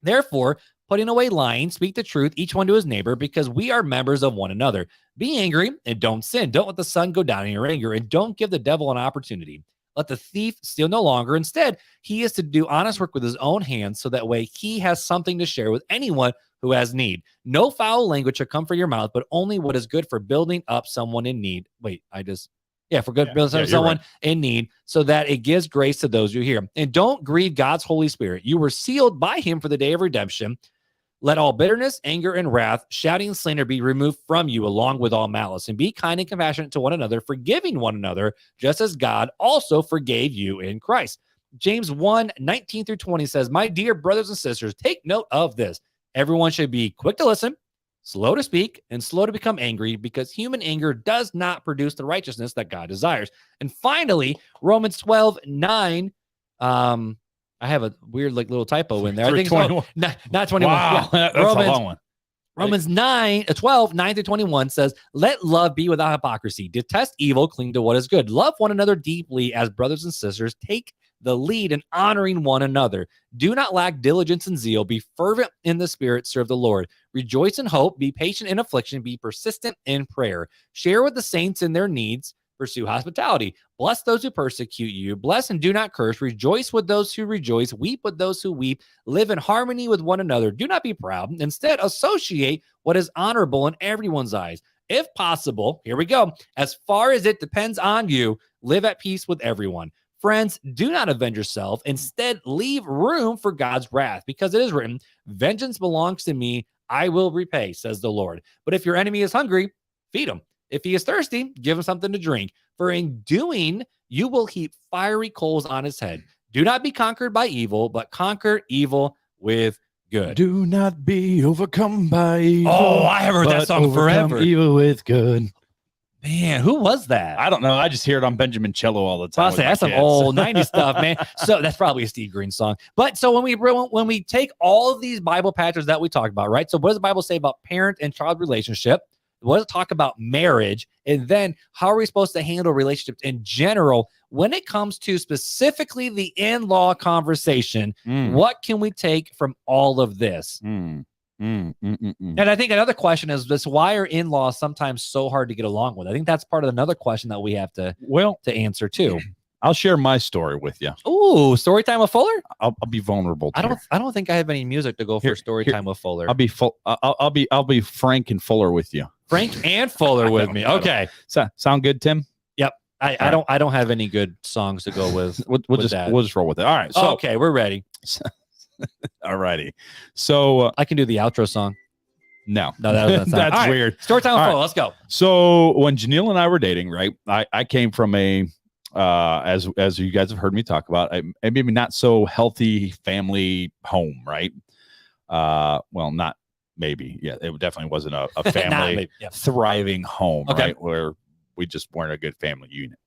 Therefore, putting away lying, speak the truth, each one to his neighbor, because we are members of one another. Be angry and don't sin. Don't let the sun go down in your anger, and don't give the devil an opportunity. Let the thief steal no longer. Instead, he is to do honest work with his own hands, so that way he has something to share with anyone who has need. No foul language shall come from your mouth, but only what is good for building up someone in need. For good building up someone in need, so that it gives grace to those who hear. And don't grieve God's Holy Spirit. You were sealed by him for the day of redemption. Let all bitterness, anger, and wrath, shouting and slander be removed from you, along with all malice. And be kind and compassionate to one another, forgiving one another, just as God also forgave you in Christ. James 1:19-20 says, my dear brothers and sisters, take note of this. Everyone should be quick to listen, slow to speak, and slow to become angry, because human anger does not produce the righteousness that God desires. And finally, Romans 12:9, I have a weird little typo in there. I think it's not 21. Wow, that's a long one. Romans 12:9-21 says, let love be without hypocrisy. Detest evil, cling to what is good. Love one another deeply as brothers and sisters. Take the lead in honoring one another. Do not lack diligence and zeal. Be fervent in the spirit. Serve the Lord. Rejoice in hope. Be patient in affliction. Be persistent in prayer. Share with the saints in their needs. Pursue hospitality. Bless those who persecute you. Bless and do not curse. Rejoice with those who rejoice. Weep with those who weep. Live in harmony with one another. Do not be proud. Instead, associate what is honorable in everyone's eyes. If possible, here we go. As far as it depends on you, live at peace with everyone. Friends, do not avenge yourself. Instead, leave room for God's wrath, because it is written, vengeance belongs to me. I will repay, says the Lord. But if your enemy is hungry, feed him. If he is thirsty, give him something to drink. For in doing, you will heap fiery coals on his head. Do not be conquered by evil, but conquer evil with Good. Do not be overcome by evil. Oh, I have heard that song forever. Evil with good. Man, who was that? I don't know. I just hear it on Benjamin Cello all the time. I'll say that's some old 90s stuff, man. So that's probably a Steve Green song. But so when we take all of these Bible passages that we talk about, right? So what does the Bible say about parent and child relationship? What does it talk about marriage? And then how are we supposed to handle relationships in general when it comes to specifically the in-law conversation? What can we take from all of this? And I think another question is this: why are in-laws sometimes so hard to get along with? I think that's part of another question that we have to answer too. I'll share my story with you. Ooh, story time with Fuller. I'll be vulnerable. I don't think I have any music to go for story time with Fuller. I'll be frank and Fuller with you. Frank and Fuller with me. Okay. Sound good, Tim? Yep. I don't have any good songs to go with. We'll just roll with it. All right. So okay, we're ready. All righty. So I can do the outro song. No, that's right. Weird. Story time with Fuller. Let's go. So when Janelle and I were dating, right? I came from a as you guys have heard me talk about, a maybe not so healthy family home, right? Well, not maybe. Yeah, it definitely wasn't a family thriving home, right? Where we just weren't a good family unit.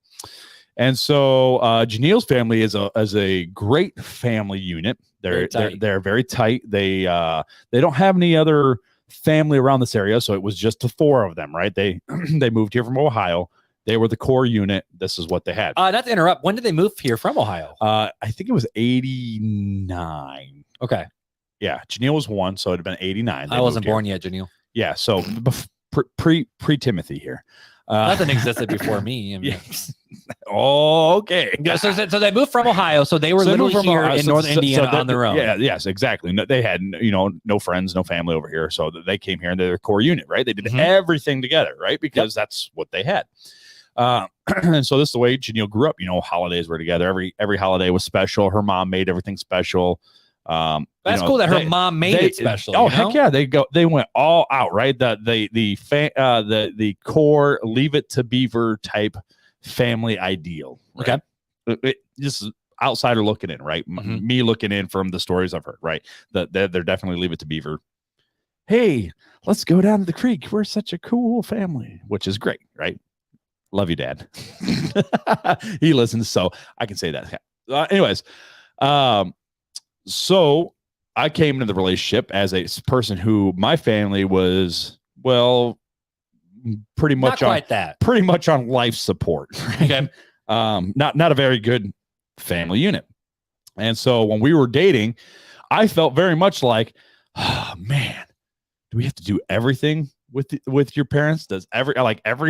And so Janelle's family is a great family unit. They're very tight. They don't have any other family around this area, so it was just the four of them, right? They moved here from Ohio. They were the core unit. This is what they had. Not to interrupt. When did they move here from Ohio? I think it was 89. Okay. Yeah, Janelle was 1, so it'd have been 89. I wasn't born yet, Janelle. Yeah, so pre Timothy here. Nothing existed before me. I mean, oh, okay. Yeah, so they moved from Ohio, so they were literally here in northern Indiana on their own. Yeah, yes, exactly. No, they had no friends, no family over here, so they came here and they're their core unit, right? They did everything together, right? Because that's what they had. And so this is the way Janelle grew up. Holidays were together. Every holiday was special. Her mom made everything special. That's cool that her mom made it special. Oh, heck yeah. They went all out, right? The core leave it to beaver type family ideal. Right? Okay. Just outsider looking in, right? Me looking in from the stories I've heard, right? They're definitely leave it to beaver. Hey, let's go down to the creek. We're such a cool family, which is great, right? Love you, Dad. He listens, so I can say that. Anyways, so I came into the relationship as a person who my family was, well, pretty much on life support. Right? Okay. Not a very good family unit. And so when we were dating, I felt very much like, oh man, do we have to do everything with your parents? Does every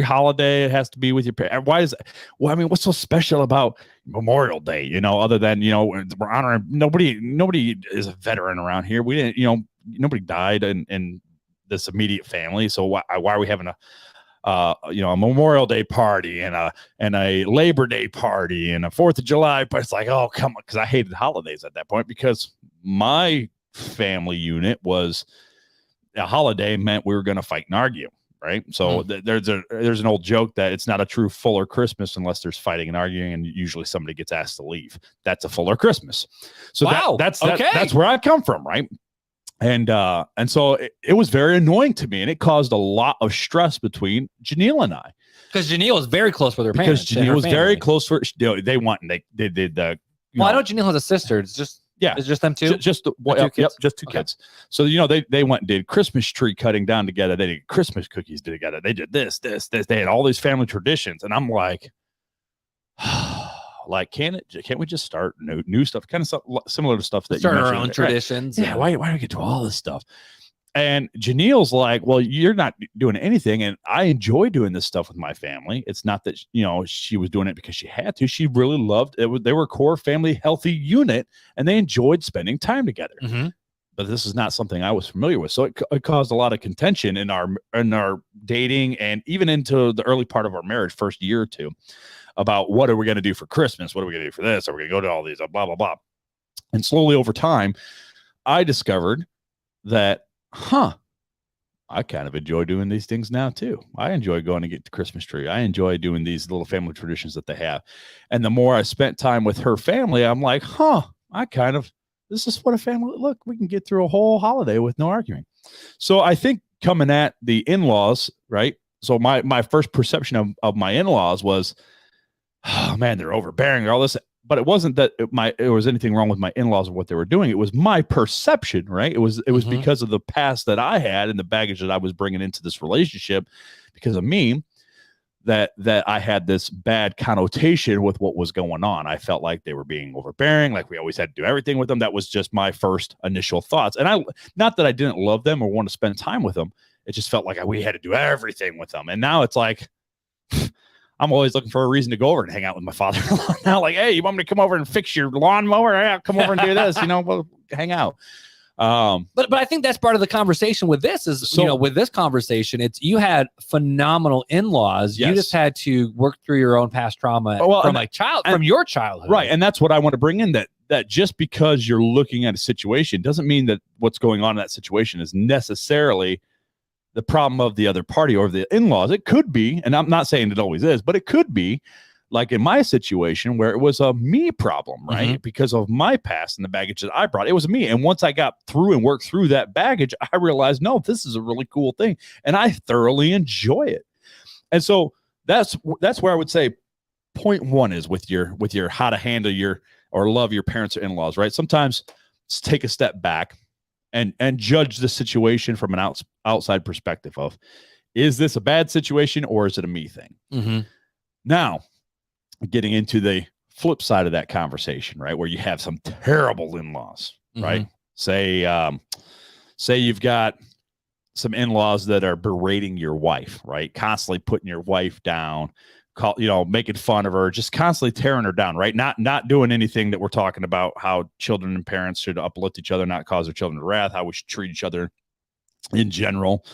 holiday it has to be with your parents? Why is it? Well, I mean, what's so special about Memorial Day? Other than we're honoring nobody is a veteran around here. We didn't, nobody died in this immediate family. So why are we having a Memorial Day party and a Labor Day party and a 4th of July? But it's like, oh come on, because I hated holidays at that point because my family unit was. A holiday meant we were going to fight and argue, right? So there's an old joke that it's not a true Fuller Christmas unless there's fighting and arguing, and usually somebody gets asked to leave. That's a Fuller Christmas. So that's where I come from, right? And so it was very annoying to me, and it caused a lot of stress between Janelle and I. Because Janelle was very close with her parents. Because Janelle was very close for they did the. Well, I know Janelle has a sister. It's just. Yeah, it's just them two. Just two kids. So they went and did Christmas tree cutting down together. They did Christmas cookies together. They did this. They had all these family traditions, and I'm like, can't we just start new stuff? Kind of stuff similar to stuff that start our own traditions. Yeah, why do we get to all this stuff? And Janelle's like, well, you're not doing anything. And I enjoy doing this stuff with my family. It's not that, she was doing it because she had to. She really loved it. They were a core family, healthy unit, and they enjoyed spending time together. But this is not something I was familiar with. So it caused a lot of contention in our dating and even into the early part of our marriage, first year or two, about what are we going to do for Christmas? What are we going to do for this? Are we going to go to all these, blah, blah, blah. And slowly over time, I discovered that, I kind of enjoy doing these things now too. I enjoy going to get the Christmas tree. I enjoy doing these little family traditions that they have. And the more I spent time with her family, I'm like, this This is what a family, look, we can get through a whole holiday with no arguing. So I think coming at the in-laws, right? So my first perception of my in-laws was, oh man, they're overbearing or all this. But it wasn't that it was anything wrong with my in-laws or what they were doing. It was my perception, right? It was because of the past that I had and the baggage that I was bringing into this relationship because of me that I had this bad connotation with what was going on. I felt like they were being overbearing, like we always had to do everything with them. That was just my first initial thoughts. And not that I didn't love them or want to spend time with them. It just felt like we had to do everything with them. And now it's like, I'm always looking for a reason to go over and hang out with my father-in-law now. Like, hey, you want me to come over and fix your lawnmower? Yeah, come over and do this. We'll hang out. But I think that's part of the conversation with this is, with this conversation, it's you had phenomenal in-laws. Yes. You just had to work through your own past trauma from your childhood. Right. And that's what I want to bring in, that just because you're looking at a situation doesn't mean that what's going on in that situation is necessarily the problem of the other party or the in-laws. It could be, and I'm not saying it always is, but it could be like in my situation where it was a me problem, right? Mm-hmm. Because of my past and the baggage that I brought, it was me. And once I got through and worked through that baggage, I realized, no, this is a really cool thing. And I thoroughly enjoy it. And so that's where I would say point one is with your how to handle or love your parents or in-laws, right? Sometimes let's take a step back and judge the situation from an outside perspective of, is this a bad situation or is it a me thing? Mm-hmm. Now, getting into the flip side of that conversation, right, where you have some terrible in-laws, mm-hmm. right? Say you've got some in-laws that are berating your wife, right? Constantly putting your wife down, making fun of her, just constantly tearing her down, right? Not doing anything that we're talking about, how children and parents should uplift each other, not cause their children to wrath, how we should treat each other in general,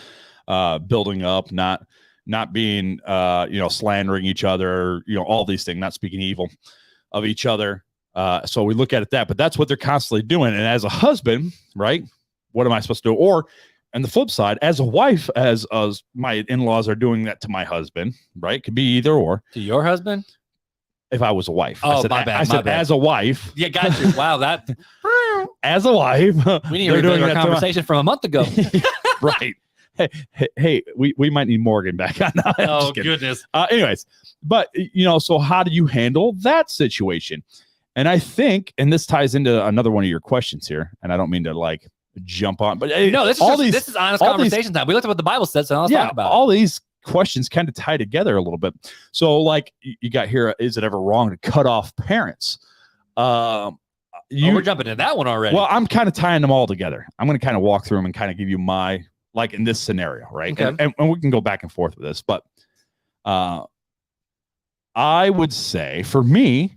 building up, not being, slandering each other, all these things, not speaking evil of each other. So we look at it but that's what they're constantly doing. And as a husband, right, what am I supposed to do? And the flip side, as a wife, as my in-laws are doing that to my husband, right? Could be either or. To your husband? If I was a wife. Oh, my bad. I said as a wife. Yeah, got you. Wow, that. As a wife. We need to revisit our conversation from a month ago. Right. Hey, we might need Morgan back on that. Oh, goodness. Anyways, but, so how do you handle that situation? And I think, and this ties into another one of your questions here, and I don't mean to jump on, but this is honest conversation time. We looked at what the Bible says, so let's talk about all these questions kind of tie together a little bit. So you got here, is it ever wrong to cut off parents? We're jumping into that one already. Well, I'm kind of tying them all together. I'm going to kind of walk through them and kind of give you my, in this scenario, right? Okay. And we can go back and forth with this, but I would say for me,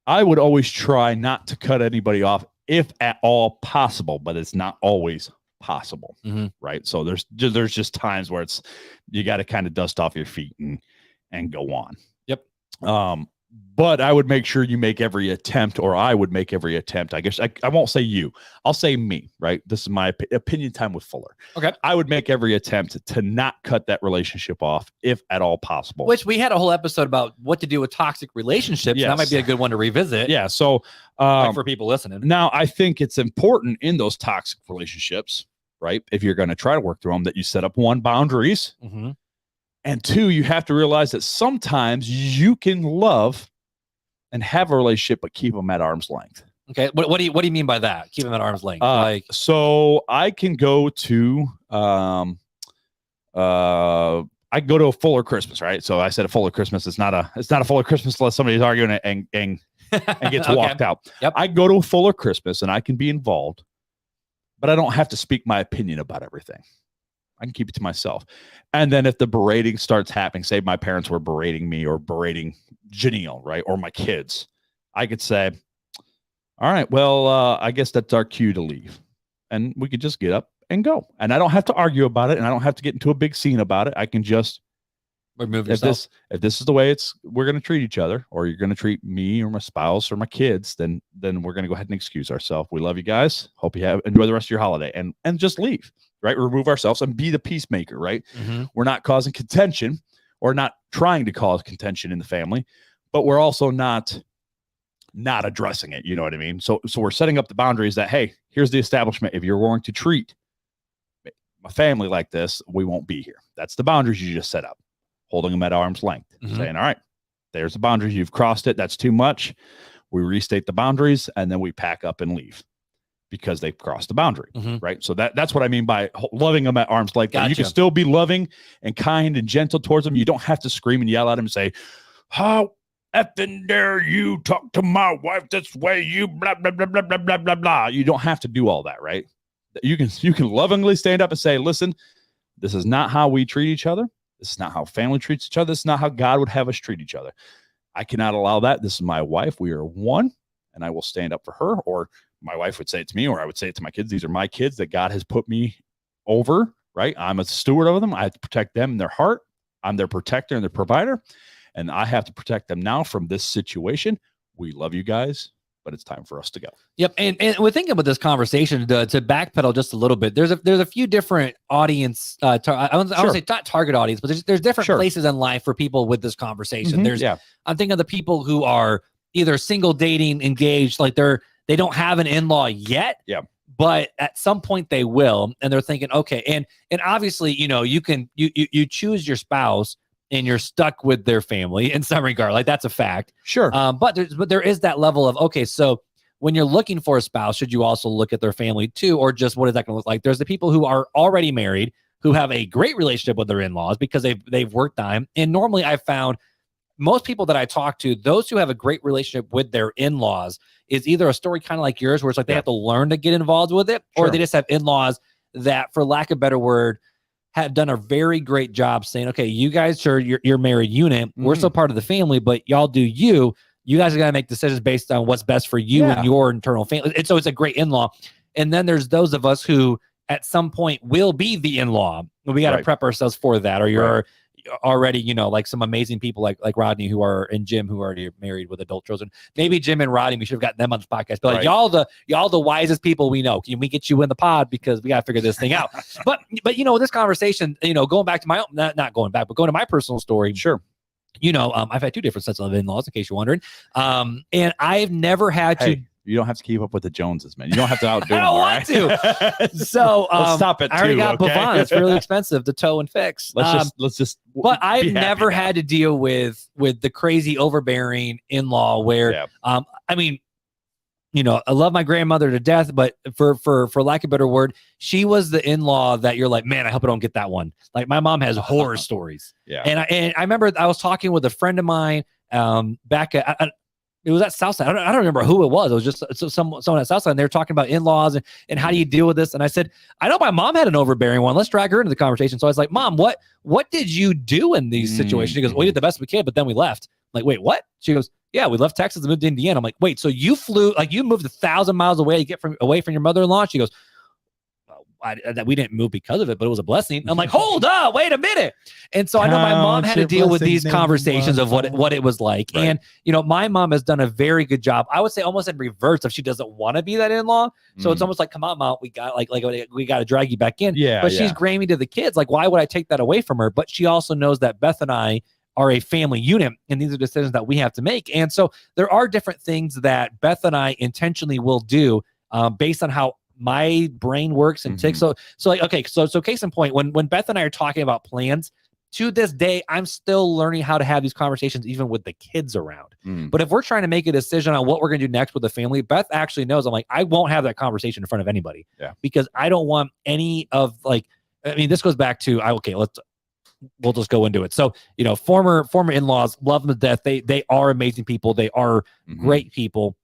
I would always try not to cut anybody off if at all possible, but it's not always possible, mm-hmm. right? So there's just times where you got to kind of dust off your feet and go on. Yep. But I would make sure you make every attempt, or I would make every attempt. I guess I won't say you. I'll say me, right? This is my opinion time with Fuller. Okay. I would make every attempt to not cut that relationship off if at all possible. Which we had a whole episode about what to do with toxic relationships. Yes. That might be a good one to revisit. Yeah. So for people listening. Now, I think it's important in those toxic relationships, right? If you're going to try to work through them, that you set up one, boundaries. Mm-hmm. And two, you have to realize that sometimes you can love and have a relationship, but keep them at arm's length. Okay. What do you mean by that? Keep them at arm's length. So I can go to, I can go to a Fuller Christmas, right? So I said a Fuller Christmas. It's not a Fuller Christmas unless somebody's arguing and gets walked out. Yep. I go to a Fuller Christmas and I can be involved, but I don't have to speak my opinion about everything. I can keep it to myself. And then if the berating starts happening, say my parents were berating me or berating Janelle, right? Or my kids, I could say, all right, well, I guess that's our cue to leave. And we could just get up and go. And I don't have to argue about it. And I don't have to get into a big scene about it. I can just remove yourself. If this is the way we're going to treat each other, or you're going to treat me or my spouse or my kids, then we're going to go ahead and excuse ourselves. We love you guys. Hope you enjoy the rest of your holiday, and just leave, right? Remove ourselves and be the peacemaker, right? Mm-hmm. We're not causing contention or not trying to cause contention in the family, but we're also not not addressing it. You know what I mean? So we're setting up the boundaries that, hey, here's the establishment. If you're going to treat a family like this, we won't be here. That's the boundaries you just set up, holding them at arm's length, saying, all right, there's the boundaries. You've crossed it. That's too much. We restate the boundaries and then we pack up and leave because they've crossed the boundary. Right. So that's what I mean by loving them at arm's length. Gotcha. You can still be loving and kind and gentle towards them. You don't have to scream and yell at them and say, how effing dare you talk to my wife this way, you blah, blah, blah, blah, blah, blah, blah, blah. You don't have to do all that, right? You can lovingly stand up and say, listen, this is not how we treat each other. This is not how family treats each other. This is not how God would have us treat each other. I cannot allow that. This is my wife. We are one, and I will stand up for her. Or my wife would say it to me, or I would say it to my kids. These are my kids that God has put me over, right? I'm a steward of them. I have to protect them in their heart. I'm their protector and their provider. And I have to protect them now from this situation. We love you guys, but it's time for us to go. Yep. And we're thinking about this conversation to backpedal just a little bit. There's a few different audience. I would say not target audience, but there's different places in life for people with this conversation. I'm thinking of the people who are either single, dating, engaged, like they don't have an in-law yet. Yeah. But at some point they will, and they're thinking, okay, and obviously, you choose your spouse and you're stuck with their family in some regard. Like that's a fact. Sure. But there is that level of, okay, so when you're looking for a spouse, should you also look at their family too? Or just what is that going to look like? There's the people who are already married, who have a great relationship with their in-laws because they've worked on. And normally I've found most people that I talk to, those who have a great relationship with their in-laws is either a story kind of like yours, where it's like they have to learn to get involved with it, or they just have in-laws that, for lack of a better word, have done a very great job saying, okay, you guys are your married unit. We're still part of the family, but y'all do you. You guys are going to make decisions based on what's best for you and your internal family. And so it's a great in-law. And then there's those of us who at some point will be the in-law. We got to prep ourselves for that. Or you're already, like some amazing people like Rodney and Jim who are already married with adult children. Maybe Jim and Rodney, we should have gotten them on the podcast. But like, y'all the wisest people we know. Can we get you in the pod because we got to figure this thing out? But this conversation, going back to my own, not going back, but going to my personal story. Sure. I've had two different sets of in-laws, in case you're wondering. And I've never had to. You don't have to keep up with the Joneses, man. You don't have to outdo them. I don't want to. So let's stop it. I already got Bavon. It's really expensive to tow and fix. Let's just. But I've never had to deal with the crazy overbearing in-law where, I love my grandmother to death, but for lack of a better word, she was the in-law that you're like, man, I hope I don't get that one. Like my mom has horror stories. Yeah. And I remember I was talking with a friend of mine back at. It was at Southside. I don't remember who it was. It was just someone at Southside, and they were talking about in-laws and how do you deal with this? And I said, I know my mom had an overbearing one. Let's drag her into the conversation. So I was like, Mom, what did you do in these situations? She goes, we did the best we could, but then we left. I'm like, wait, what? She goes, yeah, we left Texas and moved to Indiana. I'm like, wait, so you moved 1,000 miles away to get away from your mother-in-law? She goes, we didn't move because of it, but it was a blessing. I'm like, hold up, wait a minute. And so I know my mom had to deal with these conversations of what it was like. Right. And, my mom has done a very good job. I would say almost in reverse if she doesn't want to be that in-law. So it's almost like, come on, Mom, we got we got to drag you back in. Yeah. But she's grammy to the kids. Like, why would I take that away from her? But she also knows that Beth and I are a family unit, and these are decisions that we have to make. And so there are different things that Beth and I intentionally will do based on how my brain works and ticks. So like, okay, so case in point, when Beth and I are talking about plans, to this day, I'm still learning how to have these conversations even with the kids around. But if we're trying to make a decision on what we're going to do next with the family, Beth actually knows. I'm like, I won't have that conversation in front of anybody because I don't want any of this goes back to, we'll just go into it. So, former in-laws, love them to death. They are amazing people. They are great people.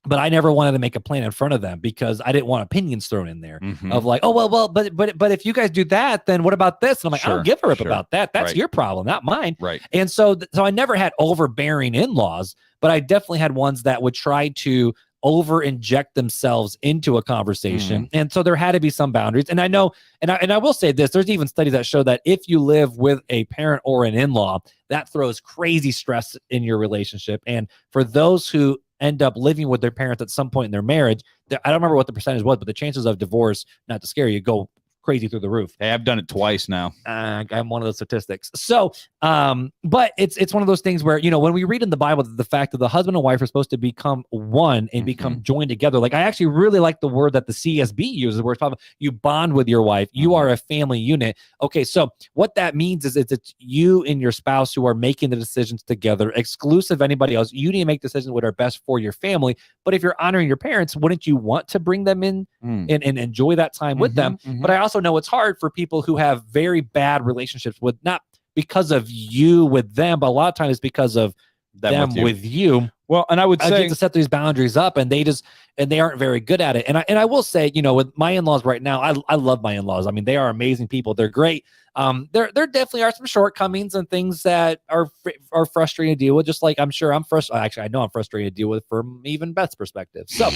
But I never wanted to make a plan in front of them because I didn't want opinions thrown in there of like, oh, well, but if you guys do that, then what about this? And I'm like, I don't give a rip about that. That's your problem, not mine. Right. And so I never had overbearing in-laws, but I definitely had ones that would try to over inject themselves into a conversation. And so there had to be some boundaries. And I know, and I will say this, there's even studies that show that if you live with a parent or an in-law, that throws crazy stress in your relationship. And for those who end up living with their parents at some point in their marriage, I don't remember what the percentage was, but the chances of divorce, not to scare you, go crazy through the roof. Hey, I've done it twice now. I'm one of those statistics. So, but it's one of those things where, when we read in the Bible that the fact that the husband and wife are supposed to become one and become joined together, like I actually really like the word that the CSB uses, where it's probably you bond with your wife. You are a family unit. Okay, so what that means is it's you and your spouse who are making the decisions together, exclusive of anybody else. You need to make decisions that are best for your family. But if you're honoring your parents, wouldn't you want to bring them in and enjoy that time with them? But I also know it's hard for people who have very bad relationships with, not because of you with them, but a lot of times it's because of them with you. Well, and I would say to set these boundaries up, and they aren't very good at it. And I will say, with my in-laws right now, I love my in-laws. I mean, they are amazing people. They're great. There definitely are some shortcomings and things that are frustrating to deal with. Just like I'm sure I'm frustrated. Actually, I know I'm frustrated to deal with from even Beth's perspective. So,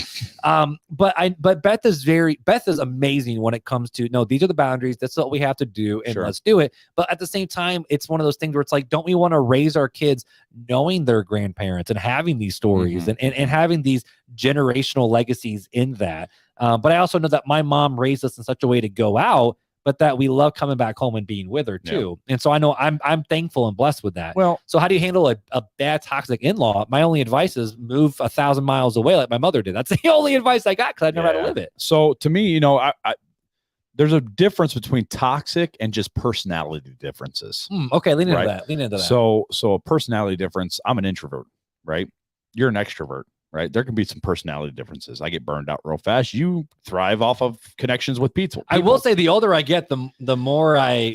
but Beth is amazing when it comes to, no, these are the boundaries. That's what we have to do, and let's do it. But at the same time, it's one of those things where it's like, don't we want to raise our kids knowing their grandparents and having these stories and having these generational legacies in that? But I also know that my mom raised us in such a way to go out, but that we love coming back home and being with her too. And so I know I'm thankful and blessed with that. Well, so how do you handle a bad toxic in-law? My only advice is move 1,000 miles away like my mother did. That's the only advice I got, because I know how to live it. So to me, there's a difference between toxic and just personality differences. Okay, lean into that. So a personality difference, I'm an introvert, right? You're an extrovert. Right. There can be some personality differences. I get burned out real fast. You thrive off of connections with people. I will say the older I get, the more I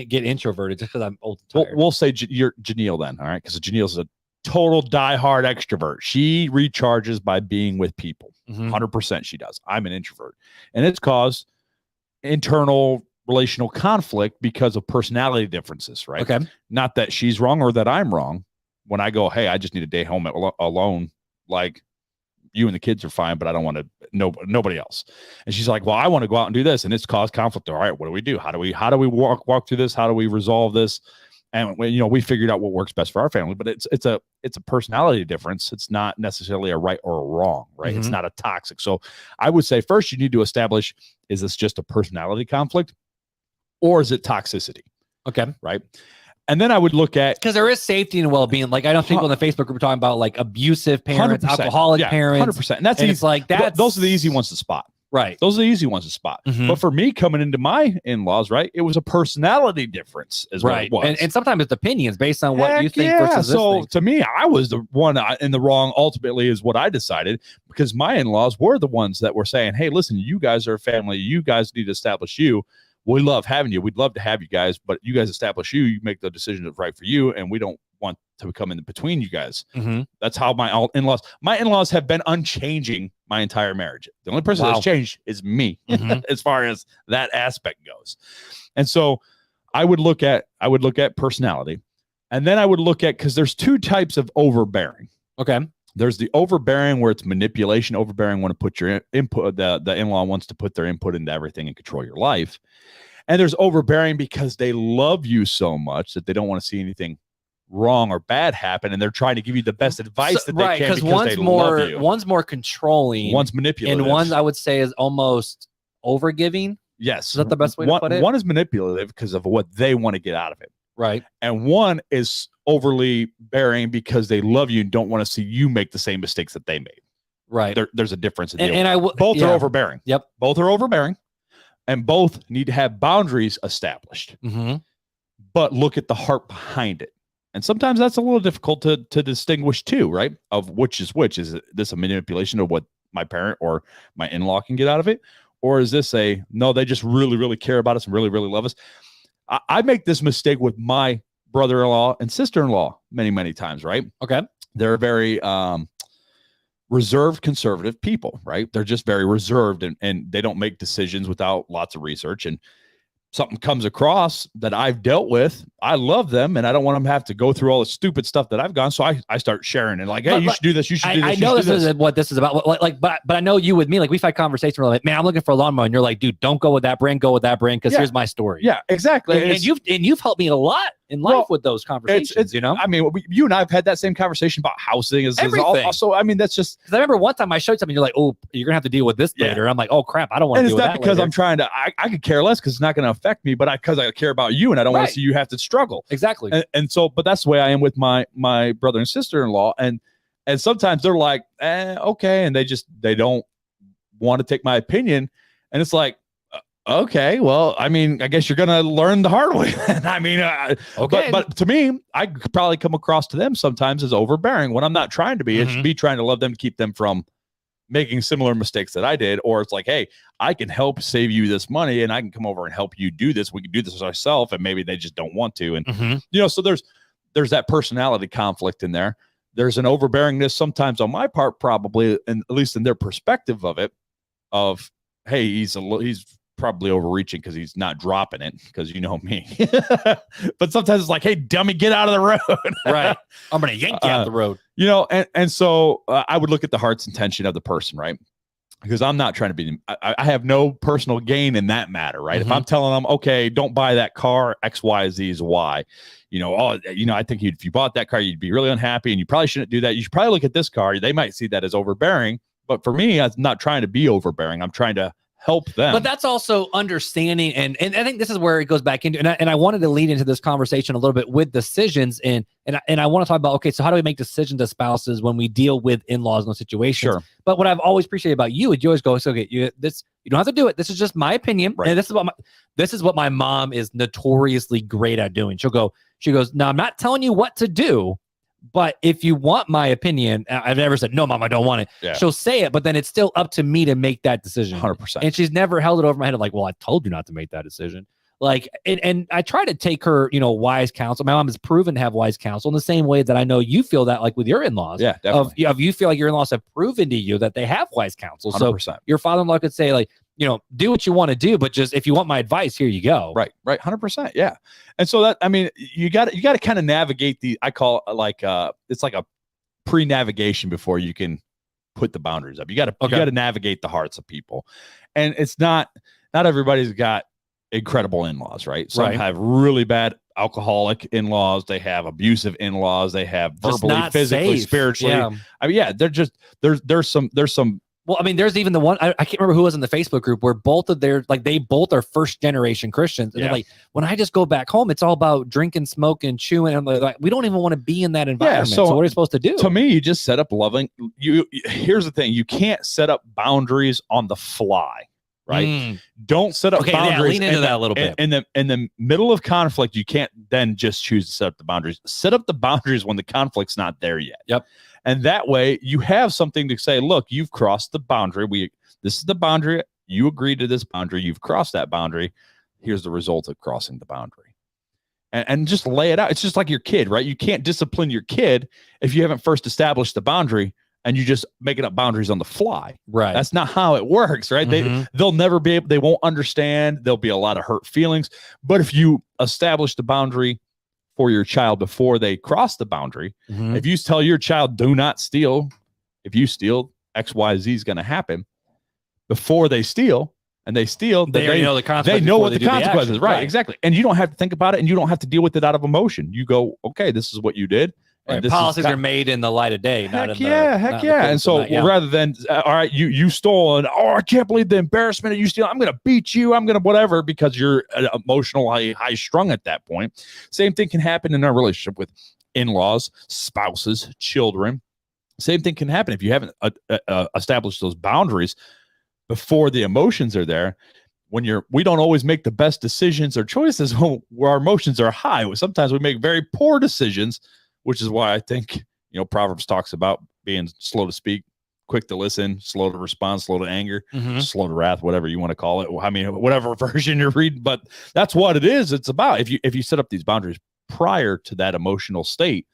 get introverted, just because I'm old and tired. We'll say you're Janelle then. All right. Because Janelle's a total diehard extrovert. She recharges by being with people. 100% she does. I'm an introvert. And it's caused internal relational conflict because of personality differences. Right. Okay. Not that she's wrong or that I'm wrong. When I go, hey, I just need a day home alone. Like, you and the kids are fine, but I don't want to nobody else. And she's like, well, I want to go out and do this. And it's caused conflict. All right, what do? How do we walk through this? How do we resolve this? And we figured out what works best for our family, but it's a personality difference. It's not necessarily a right or a wrong, right? It's not a toxic. So I would say first you need to establish, is this just a personality conflict or is it toxicity? Okay. Right. And then I would look at, because there is safety and well-being. Like I know people in the Facebook group are talking about like abusive parents, alcoholic parents, 100%. And that's easy. It's like that. Those are the easy ones to spot. Right. Those are the easy ones to spot. But for me, coming into my in-laws, right, it was a personality difference, is what it was. And sometimes it's opinions based on what you think versus this thing. To me, I was the one in the wrong. Ultimately, is what I decided, because my in-laws were the ones that were saying, "Hey, listen, you guys are a family. You guys need to establish you. We love having you. We'd love to have you guys, but you guys establish you. You make the decision that's right for you, and we don't want to come in between you guys." That's how my in-laws have been unchanging my entire marriage. The only person that's changed is me, as far as that aspect goes. And so I would look at personality, and then I would look at, because there's two types of overbearing. Okay. There's the overbearing where it's manipulation. Overbearing want to put your input. The in-law wants to put their input into everything and control your life. And there's overbearing because they love you so much that they don't want to see anything wrong or bad happen, and they're trying to give you the best advice that they can, because they love you. One's more controlling, one's manipulative, and one I would say is almost overgiving. Yes. Is that the best way to put it? One is manipulative because of what they want to get out of it. Right. And one is overly bearing because they love you and don't want to see you make the same mistakes that they made. Right. There's a difference. Both are overbearing. Yep. Both are overbearing, and both need to have boundaries established. But look at the heart behind it. And sometimes that's a little difficult to distinguish too, right? Of which is which. Is this a manipulation of what my parent or my in-law can get out of it? Or is this no, they just really, really care about us and really, really love us? I make this mistake with my brother-in-law and sister-in-law many, many times, right? Okay. They're very reserved, conservative people, right? They're just very reserved, and they don't make decisions without lots of research. And something comes across that I've dealt with, I love them, and I don't want them to have to go through all the stupid stuff that I've gone. So I start sharing it, like, hey, you should do this. You should do this. I know this is what this is about. But I know you with me, like we've had conversations where like, man, I'm looking for a lawnmower, and you're like, dude, don't go with that brand, go with that brand, because here's my story. Yeah, exactly. And you've helped me a lot in life with those conversations, I mean, you and I have had that same conversation about housing. Everything. Also, I mean, that's just. Because I remember one time I showed something, you're like, oh, you're going to have to deal with this later. I'm like, oh, crap, I don't want to deal with that later. And it's not because I'm trying to, I could care less because it's not going to affect me, but because I care about you and I don't want to see you have to struggle. Exactly. And so, but that's the way I am with my brother and sister-in-law. And sometimes they're like, okay. And they don't want to take my opinion. And it's like, okay, well, I mean, I guess you're going to learn the hard way. I mean, okay. But to me, I could probably come across to them sometimes as overbearing when I'm not trying to be. It's me trying to love them to keep them from making similar mistakes that I did. Or it's like, hey, I can help save you this money and I can come over and help you do this. We can do this ourselves. And maybe they just don't want to. And, so there's that personality conflict in there. There's an overbearingness sometimes on my part, probably, and at least in their perspective of it, of, hey, he's probably overreaching because he's not dropping it, because you know me. But sometimes it's like, hey, dummy, get out of the road. Right. I'm going to yank you out of the road. And so I would look at the heart's intention of the person, right? Because I'm not trying to be, I have no personal gain in that matter, right? If I'm telling them, okay, don't buy that car, X, Y, Z is Y. I think if you bought that car, you'd be really unhappy and you probably shouldn't do that. You should probably look at this car. They might see that as overbearing. But for me, I'm not trying to be overbearing. I'm trying to help them. But that's also understanding. And I think this is where it goes back into, and I wanted to lead into this conversation a little bit with decisions. And I want to talk about, okay, so how do we make decisions as spouses when we deal with in-laws in those situations? Sure. But what I've always appreciated about you is you always go, okay, you don't have to do it. This is just my opinion. Right. And this is what my mom is notoriously great at doing. She goes, no, I'm not telling you what to do. But if you want my opinion, I've never said, no, mom, I don't want it. Yeah. She'll say it, but then it's still up to me to make that decision. 100%. And she's never held it over my head of like, well, I told you not to make that decision. Like, and I try to take her, wise counsel. My mom has proven to have wise counsel in the same way that I know you feel that like with your in-laws. Yeah, definitely. Of you feel like your in-laws have proven to you that they have wise counsel. 100%. So your father-in-law could say like, do what you want to do, but just if you want my advice, here you go. Right. 100%. Yeah. And so that, I mean, you got to kind of navigate I call it like, it's like a pre-navigation before you can put the boundaries up. You got to navigate the hearts of people. And it's not everybody's got incredible in-laws, right? Some have really bad alcoholic in-laws. They have abusive in-laws. They have verbally, physically, spiritually. Yeah. I mean, yeah, they're just, there's some. Well, I mean, there's even the one, I can't remember who was in the Facebook group where they both are first generation Christians. And they're like, when I just go back home, it's all about drinking, smoking, chewing. And like, we don't even want to be in that environment. So what are you supposed to do? To me, you just set up here's the thing. You can't set up boundaries on the fly, right? Don't set up boundaries. Yeah, lean into that a little bit. In the middle of conflict, you can't then just choose to set up the boundaries. Set up the boundaries when the conflict's not there yet. Yep. And that way you have something to say, look, you've crossed the boundary. This is the boundary. You agreed to this boundary. You've crossed that boundary. Here's the result of crossing the boundary. And just lay it out. It's just like your kid, right? You can't discipline your kid if you haven't first established the boundary and you just making up boundaries on the fly. Right. That's not how it works, right? They'll never be able, they won't understand. There'll be a lot of hurt feelings. But if you establish the boundary for your child before they cross the boundary. If you tell your child, do not steal, if you steal, X, Y, Z is going to happen before they steal, and they steal, they know the consequences. They know what the consequences, right? Exactly. And you don't have to think about it, and you don't have to deal with it out of emotion. You go, okay, this is what you did. Right. Policies are made in the light of day. Heck yeah. And so rather than, all right, you stole, and I can't believe the embarrassment of you stealing. I'm going to beat you. I'm going to whatever, because you're emotionally high strung at that point. Same thing can happen in our relationship with in-laws, spouses, children. Same thing can happen if you haven't established those boundaries before the emotions are there. We don't always make the best decisions or choices where our emotions are high. Sometimes we make very poor decisions, which is why I think, Proverbs talks about being slow to speak, quick to listen, slow to respond, slow to anger, slow to wrath, whatever you want to call it. I mean, whatever version you're reading, but that's what it is. It's about, if you set up these boundaries prior to that emotional state,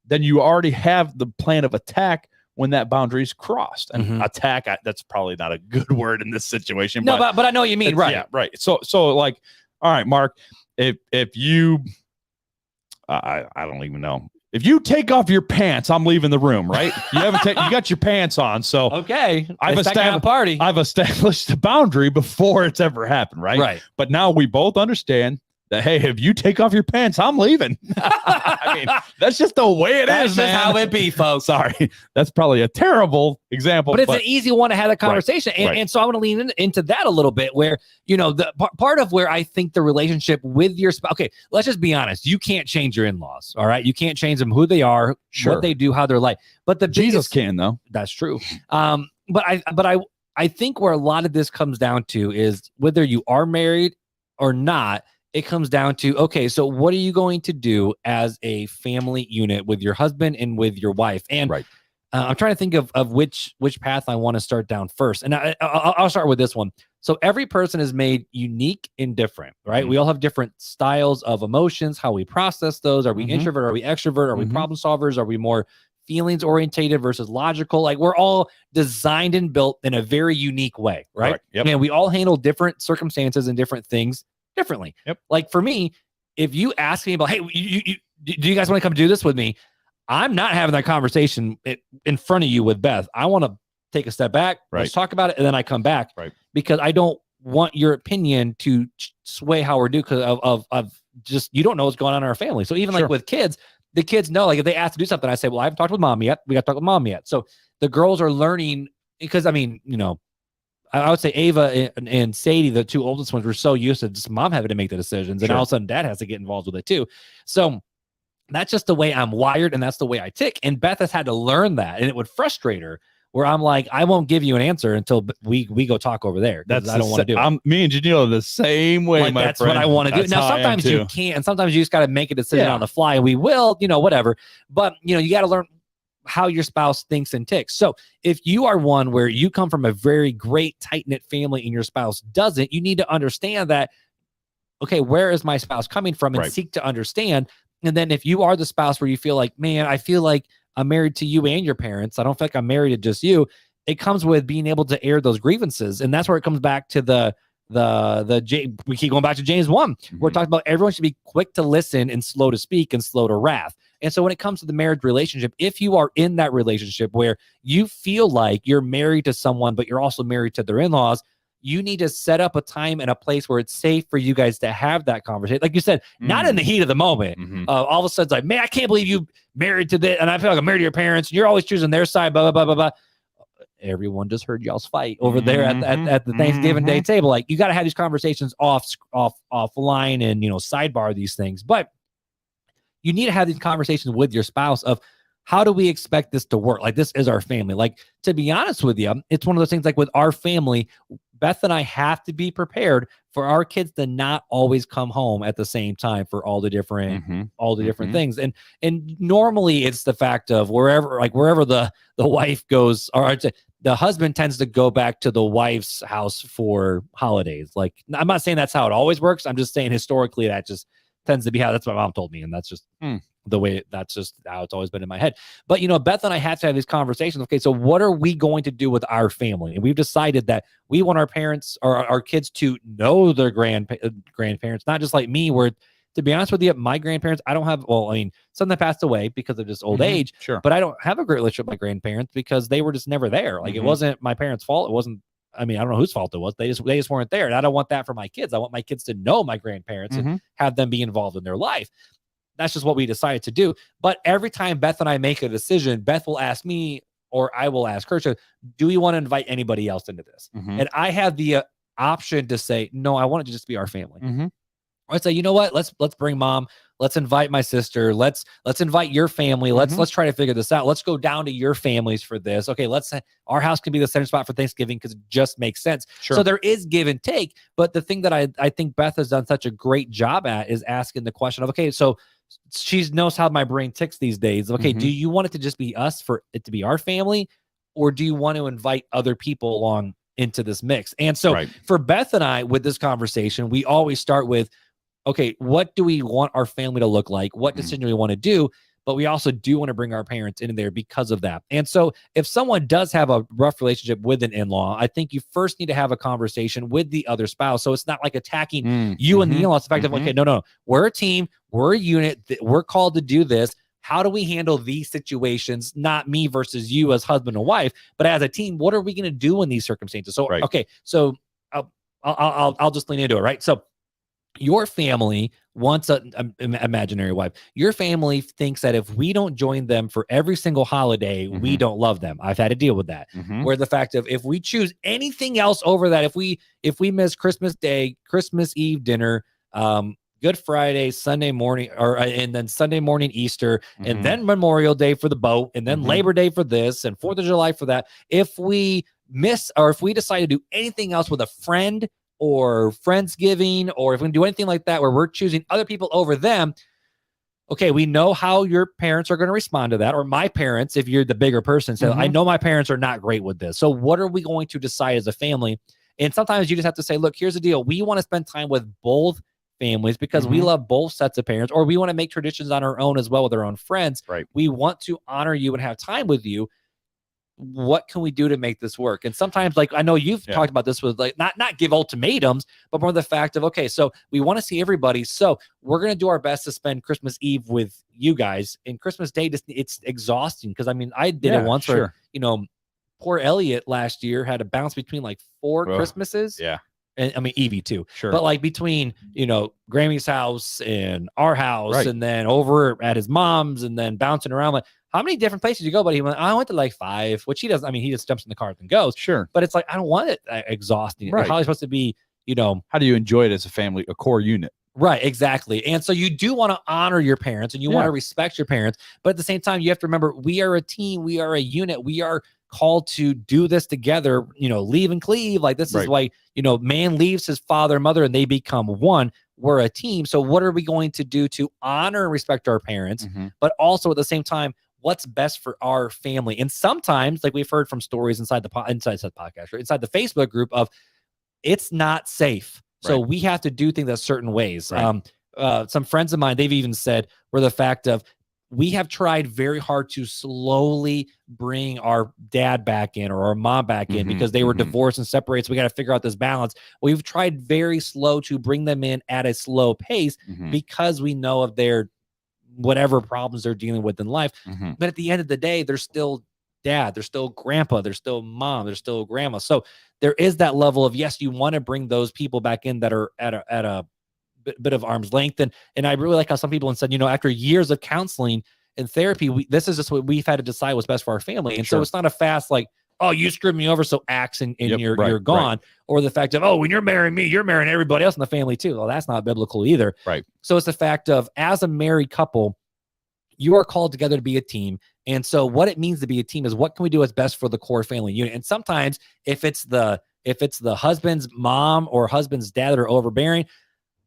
then you already have the plan of attack when that boundary is crossed. And attack, that's probably not a good word in this situation. No, but I know what you mean, right? Yeah, right. So like, all right, Mark, if you, I don't even know. If you take off your pants, I'm leaving the room, right? You got your pants on. So okay, I've established the boundary before it's ever happened, right? Right. But now we both understand that, hey, if you take off your pants, I'm leaving. I mean, that's just the way That's is, just man. how it be, folks. Sorry. That's probably a terrible example. But it's an easy one to have that conversation. Right. And so I want to lean into that a little bit where, the part of where I think the relationship with your spouse, okay, let's just be honest. You can't change your in-laws. All right. You can't change them, who they are, what they do, how they're like. But Jesus can, though. That's true. But I think where a lot of this comes down to is whether you are married or not, it comes down to, okay, so what are you going to do as a family unit with your husband and with your wife? And I'm trying to think of which path I want to start down first. And I'll start with this one. So every person is made unique and different, right? We all have different styles of emotions, how we process those. Are we introvert? Are we extrovert? Are we problem solvers? Are we more feelings orientated versus logical? Like, we're all designed and built in a very unique way, right? Yep. And we all handle different circumstances and different things differently. Yep. Like for me, if you ask me about, hey, do you guys want to come do this with me? I'm not having that conversation in front of you with Beth. I want to take a step back, let's talk about it, and then I come back, because I don't want your opinion to sway how we're doing, because of just, you don't know what's going on in our family. So even like with kids, the kids know, like if they ask to do something, I say, well, I haven't talked with mom yet. We got to talk with mom yet. So the girls are learning, because I mean, I would say Ava and Sadie, the two oldest ones, were so used to just mom having to make the decisions, and all of a sudden dad has to get involved with it too. So that's just the way I'm wired, and that's the way I tick. And Beth has had to learn that, and it would frustrate her, where I'm like, I won't give you an answer until we go talk over there. I don't want to do it. Me and Janelle are the same way, like, my that's friend. What I want to do. Now, sometimes you can't, and sometimes you just got to make a decision on the fly, and we will, whatever. But, you got to learn how your spouse thinks and ticks. So if you are one where you come from a very great, tight-knit family and your spouse doesn't, you need to understand that, okay, where is my spouse coming from, and seek to understand. And then if you are the spouse where you feel like, man, I feel like I'm married to you and your parents, I don't feel like I'm married to just you, it comes with being able to air those grievances. And that's where it comes back to we keep going back to James 1, where it talks about everyone should be quick to listen and slow to speak and slow to wrath. And so when it comes to the marriage relationship, if you are in that relationship where you feel like you're married to someone, but you're also married to their in-laws, you need to set up a time and a place where it's safe for you guys to have that conversation. Like you said, not in the heat of the moment. All of a sudden, it's like, man, I can't believe you married to this, and I feel like I'm married to your parents, and you're always choosing their side, blah, blah, blah, blah, blah. Everyone just heard y'all's fight over there at the Thanksgiving Day table. Like, you got to have these conversations offline and, sidebar these things. But you need to have these conversations with your spouse of, how do we expect this to work? Like, this is our family. Like, to be honest with you, it's one of those things, like with our family, Beth and I have to be prepared for our kids to not always come home at the same time for all the different different things. And normally it's the fact of wherever the wife goes, or the husband tends to go back to the wife's house for holidays. Like, I'm not saying that's how it always works. I'm just saying historically that just tends to be how, that's what my mom told me. And that's just the way, that's just how it's always been in my head. But, Beth and I had to have these conversations. Okay, so what are we going to do with our family? And we've decided that we want our parents or our kids to know their grandparents, not just like me, where, to be honest with you, my grandparents, I don't have, some that passed away because of just old age, but I don't have a great relationship with my grandparents because they were just never there. Like, it wasn't my parents' fault. It wasn't, I don't know whose fault it was. They just weren't there. And I don't want that for my kids. I want my kids to know my grandparents and have them be involved in their life. That's just what we decided to do. But every time Beth and I make a decision, Beth will ask me, or I will ask her, do we want to invite anybody else into this? And I have the option to say, no, I want it to just be our family. Or I'd say, you know what? Let's bring mom. Let's invite my sister. Let's invite your family. Let's try to figure this out. Let's go down to your families for this. Okay, our house can be the center spot for Thanksgiving because it just makes sense. So there is give and take. But the thing that I think Beth has done such a great job at is asking the question of, okay, so she knows how my brain ticks these days. Okay, do you want it to just be us, for it to be our family, or do you want to invite other people along into this mix? And so for Beth and I, with this conversation, we always start with, okay, what do we want our family to look like? What decision do we want to do? But we also do want to bring our parents in there because of that. And so if someone does have a rough relationship with an in-law, I think you first need to have a conversation with the other spouse. So it's not like attacking you and the in-laws. It's the fact of, okay, no, we're a team, we're a unit, we're called to do this. How do we handle these situations? Not me versus you as husband and wife, but as a team, what are we going to do in these circumstances? So, okay, so I'll just lean into it, right? So your family wants an imaginary wife. Your family thinks that if we don't join them for every single holiday, we don't love them. I've had to deal with that. Where the fact of if we choose anything else over that, if we miss Christmas Day, Christmas Eve dinner, Good Friday, Sunday morning, and then Sunday morning Easter, and then Memorial Day for the boat, and then Labor Day for this, and 4th of July for that. If we miss, or if we decide to do anything else with a friend or Friendsgiving, or if we do anything like that where we're choosing other people over them, okay, we know how your parents are going to respond to that, or my parents, if you're the bigger person, say, I know my parents are not great with this. So what are we going to decide as a family? And sometimes you just have to say, look, here's the deal. We want to spend time with both families because we love both sets of parents, or we want to make traditions on our own as well with our own friends. Right. We want to honor you and have time with you. What can we do to make this work? And sometimes, like, I know you've talked about this with, like, not give ultimatums, but more the fact of, okay, so we want to see everybody. So we're going to do our best to spend Christmas Eve with you guys, and Christmas Day, it's exhausting. Cause I mean, I did it once where, poor Elliot last year had to bounce between like 4 Christmases. Yeah. And I mean, Evie too. Sure. But like between, Grammy's house and our house, and then over at his mom's, and then bouncing around, like, how many different places you go? But he went, I went to like 5, which he doesn't. I mean, he just jumps in the car and goes. Sure. But it's like, I don't want it exhausting. Right. How are you supposed to be, how do you enjoy it as a family, a core unit? Right, exactly. And so you do want to honor your parents, and you want to respect your parents. But at the same time, you have to remember, we are a team. We are a unit. We are called to do this together, leave and cleave. Like, this is why, man leaves his father and mother and they become one. We're a team. So what are we going to do to honor and respect our parents, but also at the same time, what's best for our family? And sometimes, like we've heard from stories inside the podcast, or inside the Facebook group, of it's not safe. So we have to do things a certain ways. Some friends of mine, they've even said, where the fact of, we have tried very hard to slowly bring our dad back in, or our mom back in, because they were divorced and separated. So we got to figure out this balance. We've tried very slow to bring them in at a slow pace, because we know of their whatever problems they're dealing with in life. But at the end of the day, they're still dad, they're still grandpa, they're still mom, they're still grandma. So there is that level of, yes, you want to bring those people back in that are at a bit of arm's length. And I really like how some people have said, after years of counseling and therapy, this is just what we've had to decide what's best for our family. And so it's not a fast, like, oh, you screwed me over, so axe, and you're gone. Or the fact of, oh, when you're marrying me, you're marrying everybody else in the family too. Well, that's not biblical either. Right. So it's the fact of, as a married couple, you are called together to be a team. And so what it means to be a team is, what can we do what's best for the core family unit? And sometimes if it's the husband's mom or husband's dad that are overbearing,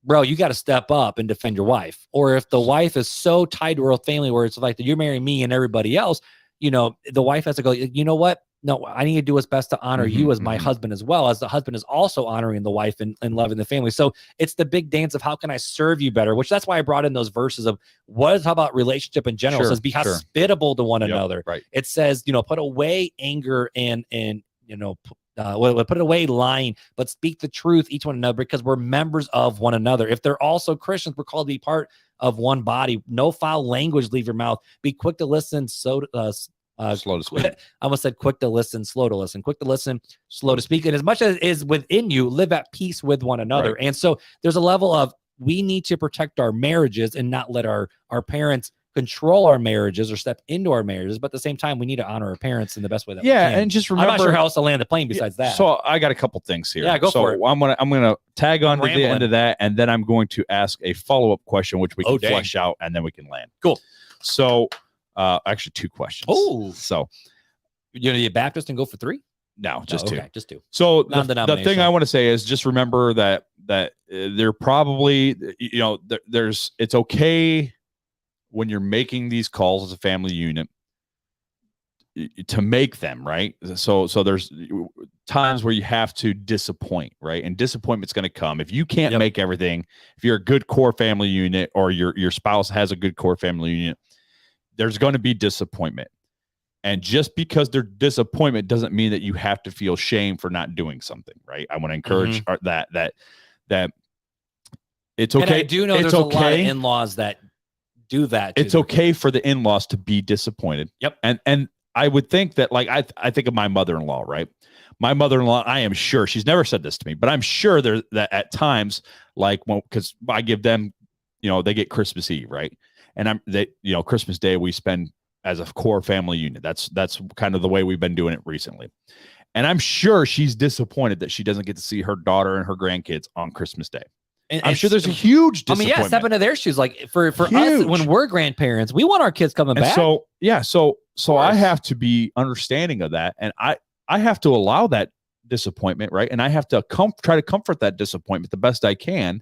bro, you got to step up and defend your wife. Or if the wife is so tied to her family, where it's like, you're marrying me and everybody else, the wife has to go, you know what? No, I need to do what's best to honor you as my husband, as well as the husband is also honoring the wife and loving the family. So it's the big dance of, how can I serve you better? Which, that's why I brought in those verses of how about relationship in general. It says, be hospitable to one another. Right. It says, put away anger and put away lying, but speak the truth each one another, because we're members of one another. If they're also Christians, we're called to be part of one body. No foul language leave your mouth. Be quick to listen, slow to speak. I almost said quick to listen, slow to listen. Quick to listen, slow to speak. And as much as is within you, live at peace with one another. Right. And so there's a level of, we need to protect our marriages and not let our parents control our marriages or step into our marriages. But at the same time, we need to honor our parents in the best way that we can. And just remember, I'm not sure how else to land the plane besides that. So I got a couple things here. Yeah, go for it. I'm gonna tag on to the end of that, and then I'm going to ask a follow-up question, which we can flesh out, and then we can land. Cool. So actually 2 questions. Oh, so you're gonna be a Baptist and go for 3? No, just 2. Okay, just 2. So the thing I want to say is, just remember that they're probably, it's okay when you're making these calls as a family unit to make them, right? So there's times where you have to disappoint, right? And disappointment's going to come. If you can't make everything, if you're a good core family unit, or your spouse has a good core family unit, there's going to be disappointment. And just because there's disappointment doesn't mean that you have to feel shame for not doing something, right? I want to encourage that it's okay. And I do know there's a lot of in-laws that do that. It's okay for the in-laws to be disappointed. Yep. And I would think that, like, I think of my mother-in-law, right? My mother-in-law, I am sure, she's never said this to me, but I'm sure that at times, like, because I give them, they get Christmas Eve, right? And Christmas Day we spend as a core family unit. That's kind of the way we've been doing it recently. And I'm sure she's disappointed that she doesn't get to see her daughter and her grandkids on Christmas Day. And I'm sure there's a huge disappointment. Yeah, step into their shoes. Like for us, when we're grandparents, we want our kids coming back. So I have to be understanding of that, and I have to allow that disappointment, right? And I have to try to comfort that disappointment the best I can,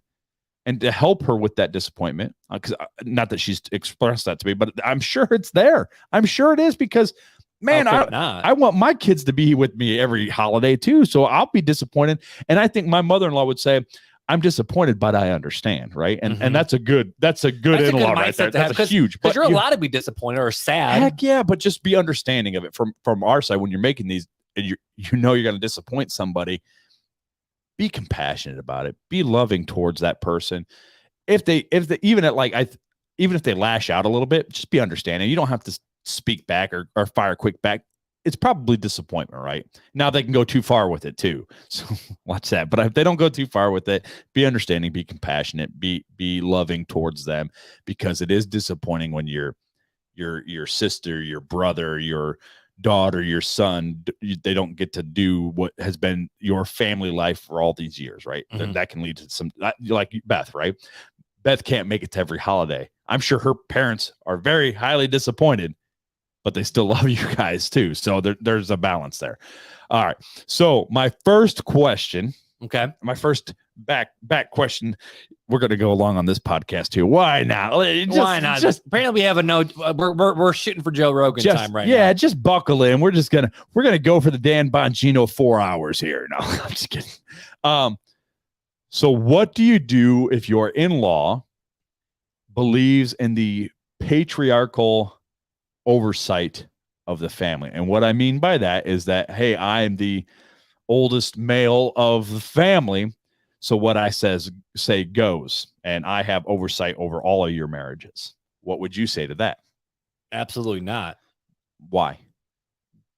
and to help her with that disappointment. Because not that she's expressed that to me, but I'm sure it's there. I'm sure it is, because man, I want my kids to be with me every holiday too. So I'll be disappointed, and I think my mother-in-law would say, I'm disappointed, but I understand, right? And that's a good in-law right there. That's huge. Because you're allowed to be disappointed or sad. Heck yeah, but just be understanding of it from our side when you're making these, and you're going to disappoint somebody. Be compassionate about it. Be loving towards that person. If they even if they lash out a little bit, just be understanding. You don't have to speak back or fire quick back. It's probably disappointment, right? Now they can go too far with it too. So watch that. But if they don't go too far with it, be understanding, be compassionate, be loving towards them, because it is disappointing when your sister, your brother, your daughter, your son, they don't get to do what has been your family life for all these years, right? That can lead to some, like Beth, right? Beth can't make it to every holiday. I'm sure her parents are very highly disappointed, but they still love you guys too. So there's a balance there. All right. So my first question. Okay. My first back question. We're going to go along on this podcast too. Why not? Why not? Just apparently we have a no. We're shooting for Joe Rogan time right now. Yeah, just buckle in. We're gonna go for the Dan Bongino 4 hours here. No, I'm just kidding. So what do you do if your in-law believes in the patriarchal oversight of the family? And what I mean by that is that, hey, I am the oldest male of the family, so what I say goes, and I have oversight over all of your marriages. What would you say to that? Absolutely not. Why?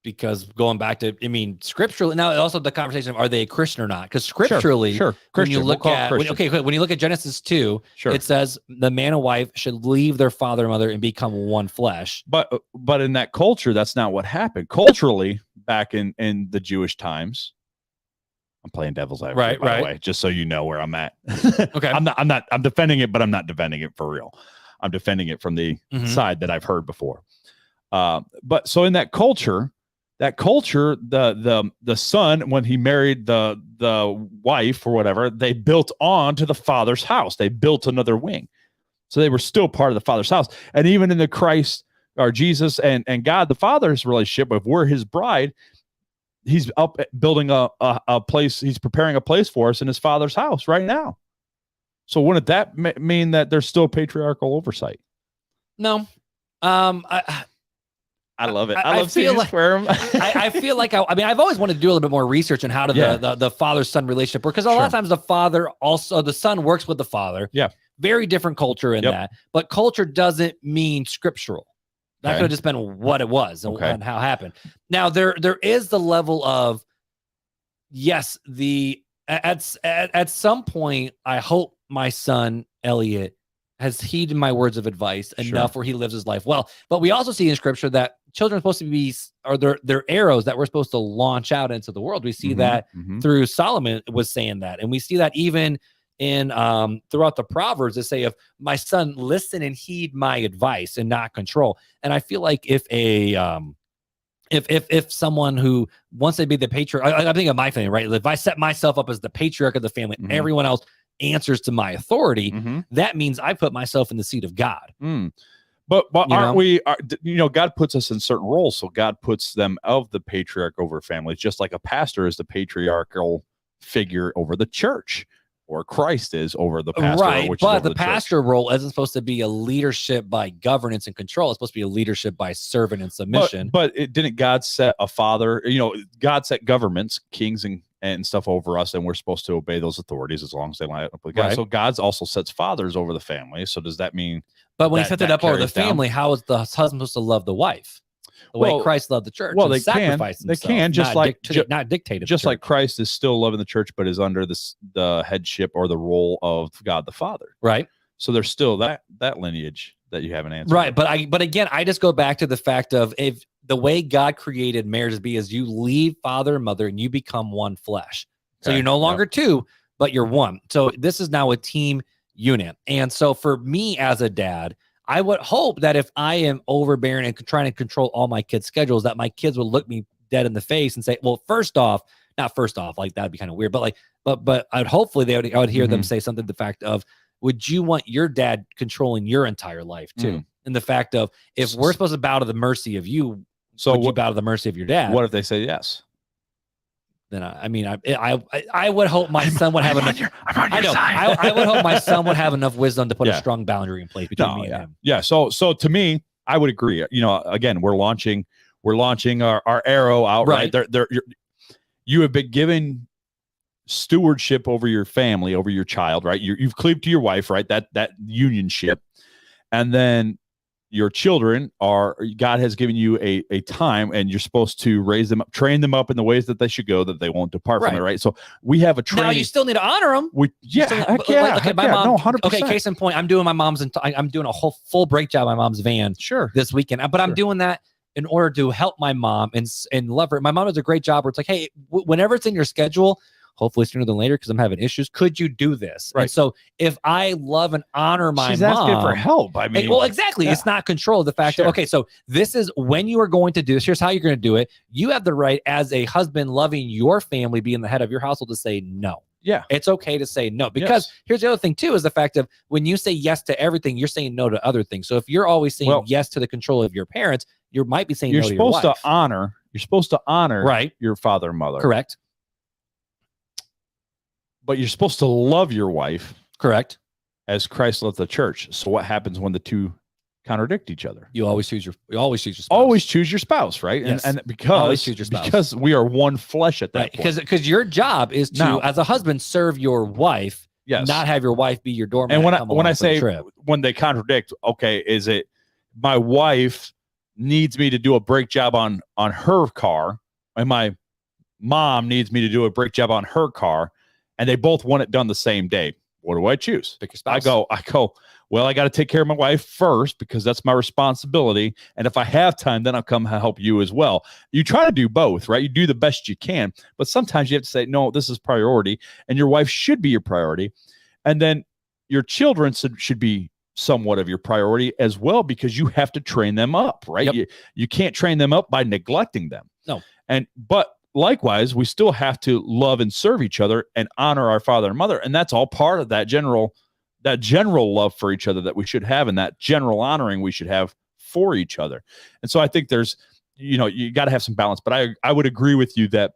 Because going back to, scripturally, now also the conversation of, are they a Christian or not? Because scripturally, sure. When you look when you look at Genesis 2, it says the man and wife should leave their father and mother and become one flesh. But in that culture, that's not what happened. Culturally, back in the Jewish times, I'm playing devil's advocate, by the way, just so you know where I'm at. Okay. I'm defending it, but I'm not defending it for real. I'm defending it from the side that I've heard before. But so in that culture, the son, when he married the wife or whatever, they built on to the father's house. They built another wing. So they were still part of the father's house. And even in the Christ or Jesus and God, the Father's relationship, if we're his bride, he's up building a place. He's preparing a place for us in his father's house right now. So wouldn't that mean that there's still patriarchal oversight? No. I love it. I love seeing you squirm. I feel like I've always wanted to do a little bit more research on how the father-son relationship work, because a lot of times the son works with the father. Yeah. Very different culture in that. But culture doesn't mean scriptural. That could have just been what it was and how it happened. Now there is the level of, yes, at some point, I hope my son Elliot has heeded my words of advice enough where he lives his life well. But we also see in scripture that children are supposed to be, or they're arrows that we're supposed to launch out into the world. We see that through Solomon was saying that. And we see that even in throughout the Proverbs, they say, of my son, listen and heed my advice and not control. And I feel like if someone who wants to be the patriarch, I think of my family, right? If I set myself up as the patriarch of the family, everyone else answers to my authority, that means I put myself in the seat of God. But aren't we, God puts us in certain roles. So God puts them of the patriarch over families, just like a pastor is the patriarchal figure over the church, or Christ is over the pastor. Right, which but is the pastor role isn't supposed to be a leadership by governance and control. It's supposed to be a leadership by servant and submission. But didn't God set a father, God set governments, kings and stuff over us, and we're supposed to obey those authorities as long as they line up with God. Right. So God also sets fathers over the family. So does that mean? But when he sets it up over the family, how is the husband supposed to love the wife? The way Christ loved the church. Well, they can just not dictated. Just like Christ is still loving the church, but is under the headship or the role of God the Father. Right. So there's still that lineage that you haven't answered. Right. But again, I just go back to the fact of if the way God created marriage to be is you leave father and mother and you become one flesh. So you're no longer two, but you're one. So this is now a team unit. And so for me as a dad, I would hope that if I am overbearing and trying to control all my kids' schedules, that my kids would look me dead in the face and say, well, not first off, like that'd be kind of weird, but I'd hopefully I would hear them say something to the fact of, would you want your dad controlling your entire life too? And the fact of, if we're supposed to bow to the mercy of you, so would you bow to the mercy of your dad? What if they say yes? Then I would hope my son would have enough. I would hope my son would have enough wisdom to put a strong boundary in place between me and him. Yeah. So to me, I would agree. You know, again, we're launching our arrow out. Right. You have been given stewardship over your family, over your child. Right. You've cleaved to your wife. Right. That unionship, and then your children God has given you a time, and you're supposed to raise them up, train them up in the ways that they should go, that they won't depart from it. Right. So we have a training. Now you still need to honor them. My mom. 100%. Okay. Case in point, I'm doing my mom's, I'm doing a whole full break job on my mom's van. Sure. This weekend, but I'm doing that in order to help my mom and love her. My mom does a great job where it's like, hey, whenever it's in your schedule, hopefully sooner than later, because I'm having issues, could you do this? Right. And so if I love and honor my She's mom, asking for help. I mean, well, exactly. It's not control. The fact that, okay, so this is when you are going to do this. Here's how you're going to do it. You have the right as a husband loving your family, being the head of your household, to say no. Yeah. It's okay to say no, because here's the other thing too, is the fact of when you say yes to everything, you're saying no to other things. So if you're always saying yes to the control of your parents, you might be saying no to your wife. You're supposed to honor right. your father and mother. Correct. But you're supposed to love your wife. Correct. As Christ loved the church. So what happens when the two contradict each other? You always choose your spouse. Always choose your spouse, right? Yes. And because we are one flesh at that point. Because your job is to, as a husband, serve your wife, not have your wife be your doormat. And when I say when they contradict, okay, is it my wife needs me to do a brake job on her car, and my mom needs me to do a brake job on her car, and they both want it done the same day? What do I choose? Pick your spouse. I go, well, I got to take care of my wife first because that's my responsibility. And if I have time, then I'll come help you as well. You try to do both, right? You do the best you can, but sometimes you have to say, no, this is priority, and your wife should be your priority. And then your children should be somewhat of your priority as well, because you have to train them up, right? Yep. You can't train them up by neglecting them. No. But likewise, we still have to love and serve each other and honor our father and mother. And that's all part of that general love for each other that we should have, and that general honoring we should have for each other. And so I think there's, you got to have some balance, but I would agree with you that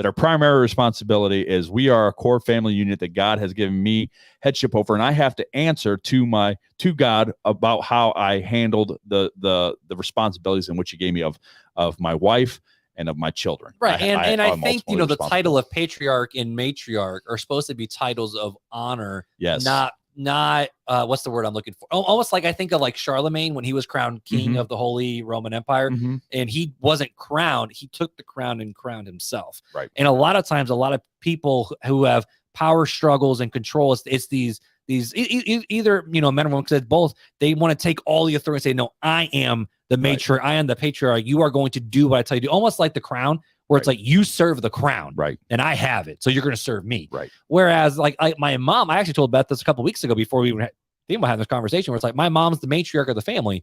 our primary responsibility is we are a core family unit that God has given me headship over, and I have to answer to God about how I handled the responsibilities in which he gave me of my wife and of my children. Right. I think, the title of patriarch and matriarch are supposed to be titles of honor. Yes. Not what's the word I'm looking for? Almost like I think of like Charlemagne when he was crowned king of the Holy Roman Empire, and he wasn't crowned. He took the crown and crowned himself. Right. And a lot of times, a lot of people who have power struggles and control, it's these either, men or women, because it's both, they want to take all the authority and say, no, I am the matriarch, I am the patriarch. You are going to do what I tell you to do. Almost like the crown, where it's like you serve the crown, right? And I have it, so you're going to serve me, right? Whereas, like my mom, I actually told Beth this a couple of weeks ago before we even had this conversation, where it's like my mom's the matriarch of the family,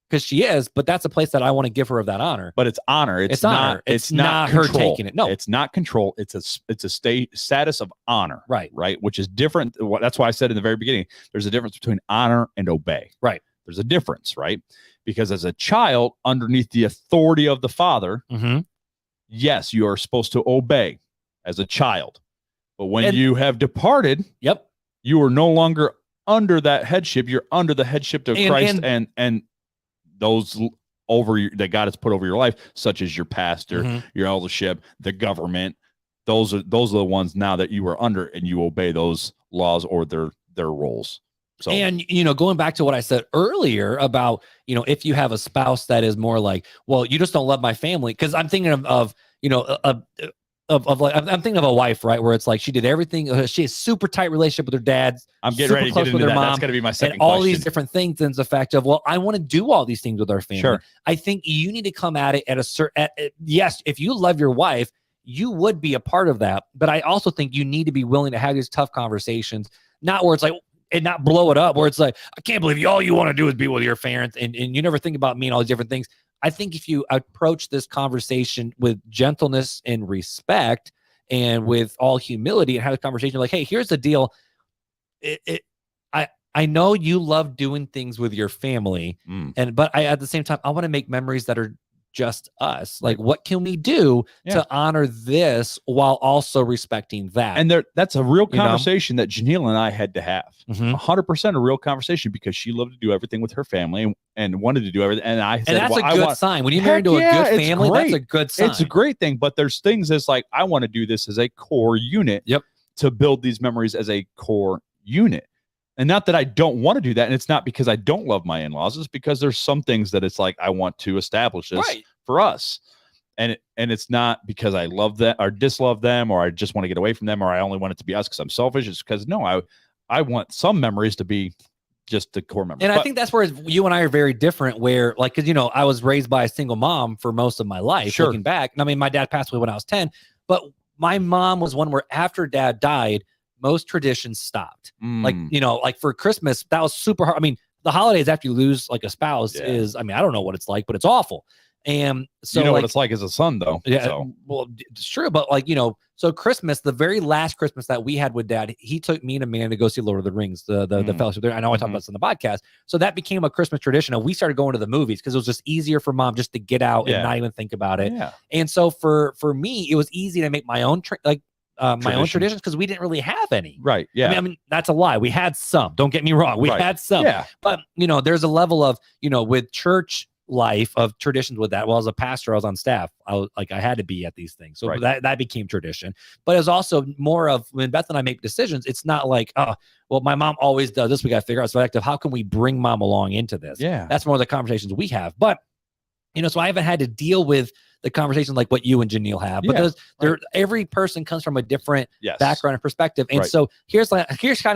because she is, but that's a place that I want to give her of that honor. But it's honor. It's honor. It's not her taking it. No, it's not control. It's a status of honor, right? Which is different. That's why I said in the very beginning, there's a difference between honor and obey. Right. There's a difference, right? Because as a child, underneath the authority of the father, yes, you are supposed to obey as a child. But when you have departed, you are no longer under that headship. You're under the headship of Christ and those that God has put over your life, such as your pastor, your eldership, the government. Those are the ones now that you are under, and you obey those laws or their roles. So, and, going back to what I said earlier about, if you have a spouse that is more like, well, you just don't love my family. Cause I'm thinking of of like I'm thinking of a wife, right, where it's like she did everything. She has super tight relationship with her dad. I'm getting ready to get into that. That's going to be my second and all question. these different things. And the fact of, well, I want to do all these things with our family. Sure. I think you need to come at it at a certain. Yes, if you love your wife, you would be a part of that. But I also think you need to be willing to have these tough conversations, not where it's like, and not blow it up, where it's like, I can't believe all you want to do is be with your parents, and you never think about me and all these different things. I think if you approach this conversation with gentleness and respect, and with all humility, and have a conversation like, hey, here's the deal. I know you love doing things with your family, but at the same time, I want to make memories that are just us. Like, what can we do to honor this while also respecting that? And that's a real conversation that Janelle and I had to have. 100% a real conversation, because she loved to do everything with her family and wanted to do everything. And I said, that's a good sign. When you marry into a good family, that's a good sign. It's a great thing. But there's things that's like, I want to do this as a core unit to build these memories as a core unit. And not that I don't want to do that. And it's not because I don't love my in-laws. It's because there's some things that it's like, I want to establish this for us. And it's not because I love them or dislove them, or I just want to get away from them, or I only want it to be us because I'm selfish. It's because, no, I want some memories to be just the core memories. And I think that's where you and I are very different, where like, cause I was raised by a single mom for most of my life, looking back. And I mean, my dad passed away when I was 10, but my mom was one where after dad died, most traditions stopped. Like, like for Christmas, that was super hard. I mean, the holidays after you lose like a spouse is, I mean, I don't know what it's like, but it's awful. And so what it's like as a son, though. Yeah, so. Well, it's true. But like, so Christmas, the very last Christmas that we had with dad, he took me and Amanda to go see Lord of the Rings, the fellowship there. I know I talked about this in the podcast. So that became a Christmas tradition. And we started going to the movies because it was just easier for mom just to get out and not even think about it. Yeah. And so for me, it was easy to make my own my own traditions, because we didn't really have any. Right. Yeah. I mean, that's a lie. We had some. Don't get me wrong. We had some. Yeah. But there's a level of with church life of traditions with that. Well, as a pastor, I was on staff. I had to be at these things, so that became tradition. But it was also more of when Beth and I make decisions. It's not like, oh, well, my mom always does this. We got to figure out selective. How can we bring mom along into this? Yeah. That's more of the conversations we have. But so I haven't had to deal with the conversation like what you and Janelle have, because every person comes from a different background and perspective. And so here's kind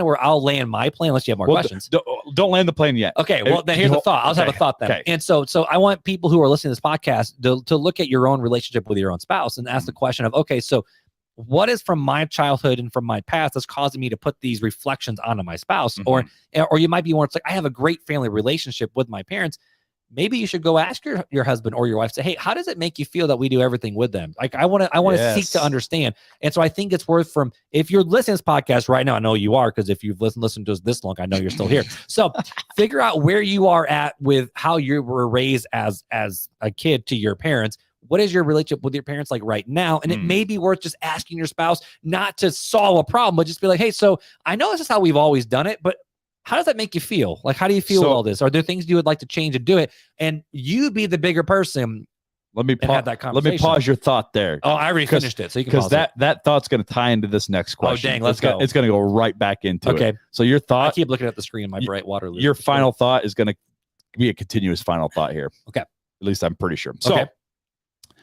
of where I'll land my plan, unless you have more questions. Don't land the plane yet. Okay. Well, then here's the thought. I'll have a thought then. Okay. And so I want people who are listening to this podcast to look at your own relationship with your own spouse and ask the question of, okay, so what is from my childhood and from my past that's causing me to put these reflections onto my spouse? Or you might be one, it's like, I have a great family relationship with my parents. Maybe you should go ask your husband or your wife, say, hey, how does it make you feel that we do everything with them? Like, I want to seek to understand. And so I think it's worth if you're listening to this podcast right now, I know you are, because if you've listened to us this long, I know you're still here. So figure out where you are at with how you were raised as a kid to your parents. What is your relationship with your parents like right now? And it may be worth just asking your spouse, not to solve a problem, but just be like, hey, so I know this is how we've always done it, but how does that make you feel? Like, how do you feel all this? Are there things you would like to change and do it? And you be the bigger person. Let me pause your thought there. Oh, I already finished it. So you can pause that thought's going to tie into this next question. Oh, dang, let's go. It's going to go right back into it. Okay. So your thought. I keep looking at the screen in my bright water. Your final thought is going to be a continuous final thought here. Okay. At least I'm pretty sure. So. Okay.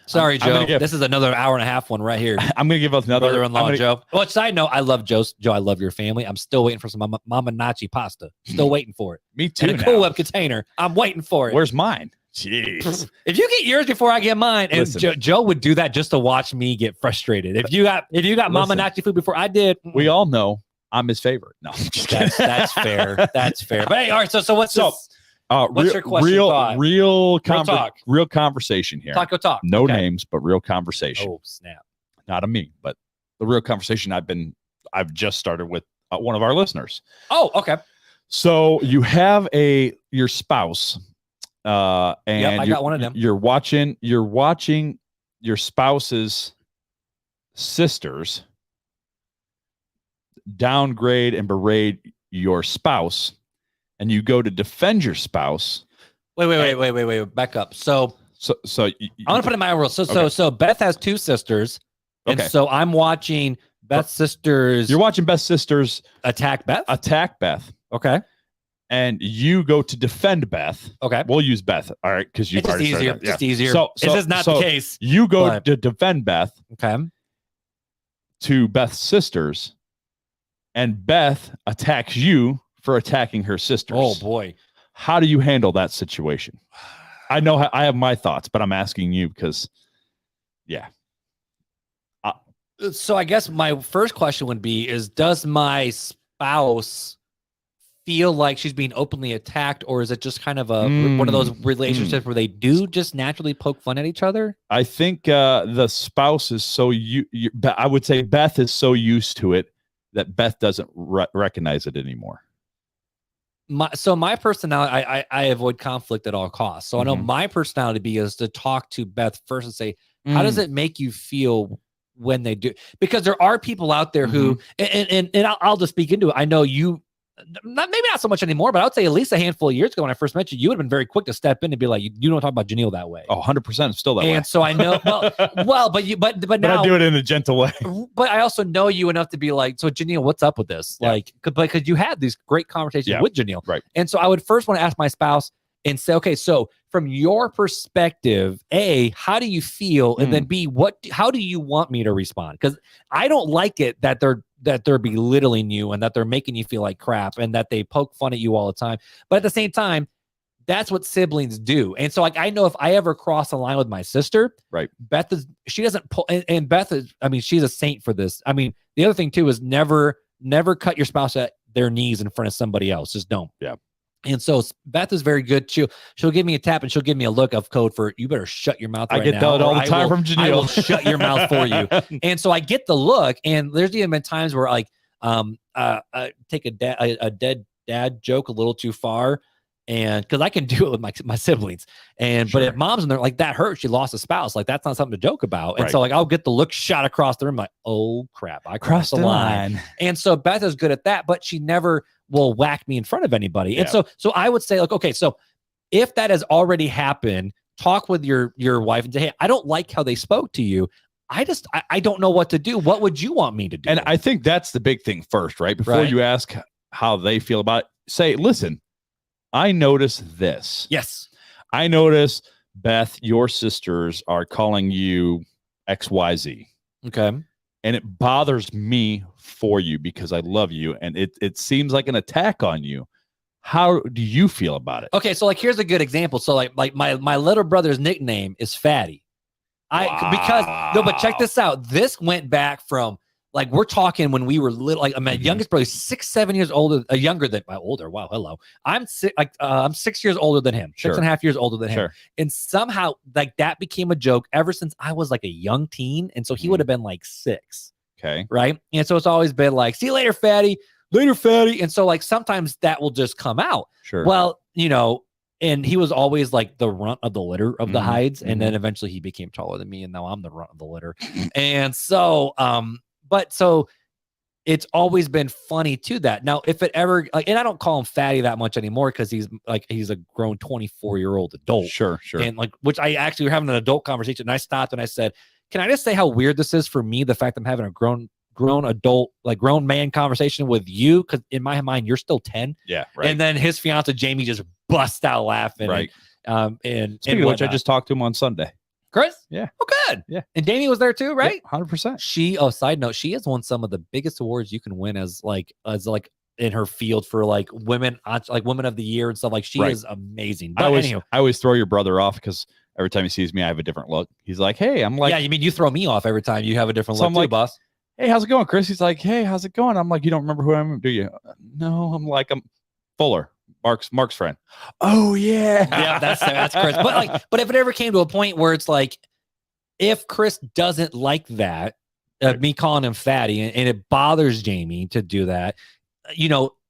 Sorry, Joe. This is another hour and a half one right here. I'm going to give us another brother-in-law, Joe. Well, side note, I love Joe. Joe, I love your family. I'm still waiting for some Mama Nachi pasta. Still waiting for it. Me too. In a Cool Whip container. I'm waiting for it. Where's mine? Jeez. If you get yours before I get mine, and Joe would do that just to watch me get frustrated. If you got Mama Nachi food before I did, we all know I'm his favorite. No, I'm just kidding. That's fair. That's fair. But hey, all right. So what's this? What's your question? Real conversation here. Talk. No names, but real conversation. Oh, snap. Not a me, but the real conversation I've just started with one of our listeners. Oh, okay. So you have your spouse, and I got one of them. You're watching your spouse's sisters downgrade and berate your spouse. And you go to defend your spouse. Wait. Back up. So I want to put it in my rules. So Beth has two sisters. And so I'm watching Beth's sisters. You're watching Beth's sisters attack Beth? Okay. And you go to defend Beth. Okay. We'll use Beth. All right. Because you've already easier. Just easier. So this is not the case. You go to defend Beth. Okay. to Beth's sisters, and Beth attacks you for attacking her sisters. Oh boy. How do you handle that situation? I know I have my thoughts, but I'm asking you because, yeah. So I guess my first question would be is, does my spouse feel like she's being openly attacked, or is it just kind of one of those relationships where they do just naturally poke fun at each other? I think the spouse is so I would say Beth is so used to it that Beth doesn't recognize it anymore. My personality, I avoid conflict at all costs. So I know my personality is to talk to Beth first and say, how does it make you feel when they do? Because there are people out there who, and I'll just speak into it. I know you, maybe not so much anymore, but I would say at least a handful of years ago when I first met you, you would have been very quick to step in and be like, you don't talk about Janelle that way. Oh, 100% still that way. And so I know, but now I do it in a gentle way. But I also know you enough to be like, so Janelle, what's up with this? Yeah. Like, because you had these great conversations with Janelle. Right. And so I would first want to ask my spouse and say, okay, so from your perspective, A, how do you feel? And then B, how do you want me to respond? Because I don't like it that they're belittling you and that they're making you feel like crap and that they poke fun at you all the time. But at the same time, that's what siblings do. And so like, I know if I ever cross a line with my sister, right, she doesn't pull, and Beth is, I mean, she's a saint for this. I mean, the other thing too is never cut your spouse at their knees in front of somebody else. Just don't. Yeah. And so Beth is very good. She'll give me a tap and she'll give me a look of code for, you better shut your mouth right now. I get that all the time from Janelle. I will shut your mouth for you. And so I get the look, and there's even been times where like take a dead dad joke a little too far, and because I can do it with my siblings, and but if mom's in there, like, that hurts, she lost a spouse, like that's not something to joke about. And so like I'll get the look shot across the room, like, oh crap, I crossed the line. And so Beth is good at that, but she never will whack me in front of anybody. Yeah. And so I would say, like, okay, so if that has already happened, talk with your wife and say, hey, I don't like how they spoke to you. I don't know what to do. What would you want me to do? And I think that's the big thing first, right? Before you ask how they feel about it, say, listen, I notice this. Yes. I notice, Beth, your sisters are calling you XYZ. Okay. And it bothers me for you because I love you. And it seems like an attack on you. How do you feel about it? Okay. So like, here's a good example. So like my little brother's nickname is Fatty. But check this out. This went back from, like, we're talking when we were little. Like, my youngest brother is 6-7 years older, younger than my older. Wow, hello. I'm 6 years older than him, 6.5 years older than him. And somehow, like, that became a joke ever since I was like a young teen. And so he would have been like 6. Okay. Right. And so it's always been like, see you later, Fatty. Later, Fatty. And so like sometimes that will just come out. Sure. Well, and he was always like the runt of the litter of the Hydes. And then eventually he became taller than me. And now I'm the runt of the litter. And so, but so it's always been funny to that. Now, if it ever, like, and I don't call him Fatty that much anymore because he's a grown 24-year-old adult. Sure. And like, which I actually were having an adult conversation, and I stopped and I said, can I just say how weird this is for me? The fact I'm having a grown adult, like grown man conversation with you, because in my mind you're still 10. Yeah, right. And then his fiance Jamie just bust out laughing. Right. And speaking of which, I just talked to him on Sunday. Chris? Yeah. Oh, good. Yeah. And Jamie was there too, right? Yeah, 100%. Side note, she has won some of the biggest awards you can win as in her field for like women of the year and stuff. Like, she is amazing. But I always throw your brother off because every time he sees me, I have a different look. He's like, hey, I'm like, yeah, you mean you throw me off every time you have a different look, too, boss. Hey, how's it going, Chris? He's like, hey, how's it going? I'm like, you don't remember who I am, do you? No, I'm Fuller, Marc's friend. Oh yeah. Yeah, that's Chris. But if it ever came to a point where it's like, if Chris doesn't like that, me calling him Fatty, and it bothers Jamie to do that,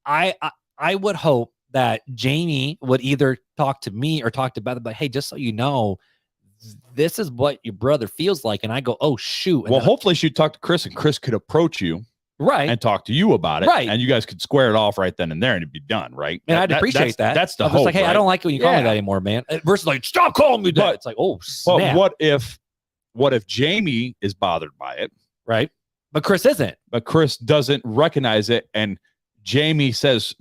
I would hope that Jamie would either talk to me or talk to Beth, but hey, just so you know, this is what your brother feels like. And I go, oh shoot. And hopefully she'd talk to Chris, and Chris could approach you, right, and talk to you about it, right, and you guys could square it off right then and there, and it'd be done, right? And I'd appreciate that. That's the hope. Like, hey, right? I don't like it when you call me that anymore, man. Versus like, stop calling me that. But, it's like, oh snap. But what if Jamie is bothered by it, right? But Chris isn't. But Chris doesn't recognize it, and Jamie says,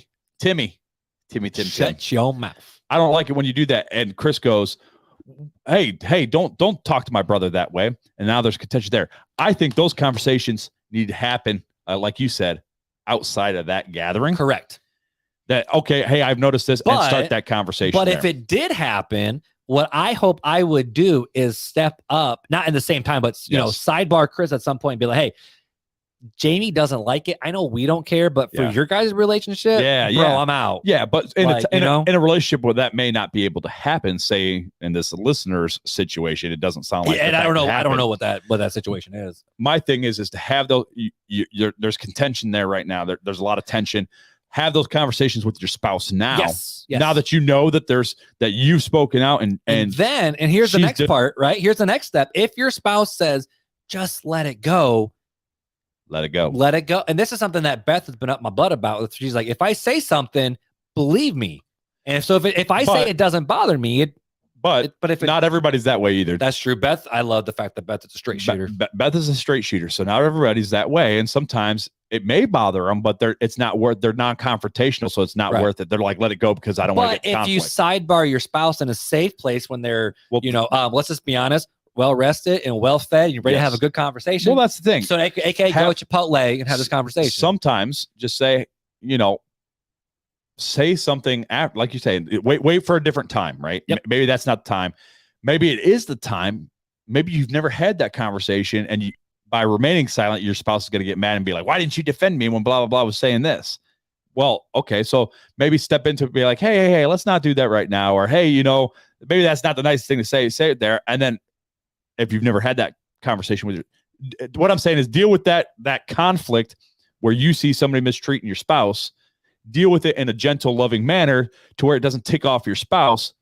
Timmy. Shut your mouth. I don't like it when you do that. And Chris goes, hey, don't talk to my brother that way. And now there's contention there. I think those conversations need to happen, like you said, outside of that gathering. Correct. That, okay, hey, I've noticed this, and start that conversation. But if it did happen, what I hope I would do is step up, not in the same time, but you know, sidebar Chris at some point and be like, hey, Jamie doesn't like it. I know we don't care, but for your guys' relationship, bro, I'm out. Yeah, but in a relationship where that may not be able to happen, say in this listener's situation, it doesn't sound like. Yeah, and I don't know what that situation is. My thing is to have those. There's contention there right now. There's a lot of tension. Have those conversations with your spouse now. Yes. Now that you know that that you've spoken out and here's the next part, right? Here's the next step. If your spouse says, just let it go. Let it go. Let it go. And this is something that Beth has been up my butt about. She's like, if I say something, believe me. And so if I say it doesn't bother me, but if not everybody's that way either. That's true. Beth, I love the fact that Beth is a straight shooter. Beth is a straight shooter. So not everybody's that way. And sometimes it may bother them, but they're non-confrontational. So it's not worth it. They're like, let it go because I don't want to get conflict. If you sidebar your spouse in a safe place when they're, let's just be honest, well rested and well fed, you're ready to have a good conversation. Well, that's the thing. So aka go to Chipotle and have this conversation. Sometimes just say, say something after, like you say, wait for a different time, right? Yep. Maybe that's not the time. Maybe it is the time. Maybe you've never had that conversation, and by remaining silent, your spouse is going to get mad and be like, why didn't you defend me when blah, blah, blah was saying this? Well, okay. So maybe step into it and be like, hey, let's not do that right now. Or, hey, maybe that's not the nicest thing to say it there. And then if you've never had that conversation with what I'm saying is deal with that conflict where you see somebody mistreating your spouse, deal with it in a gentle, loving manner to where it doesn't tick off your spouse.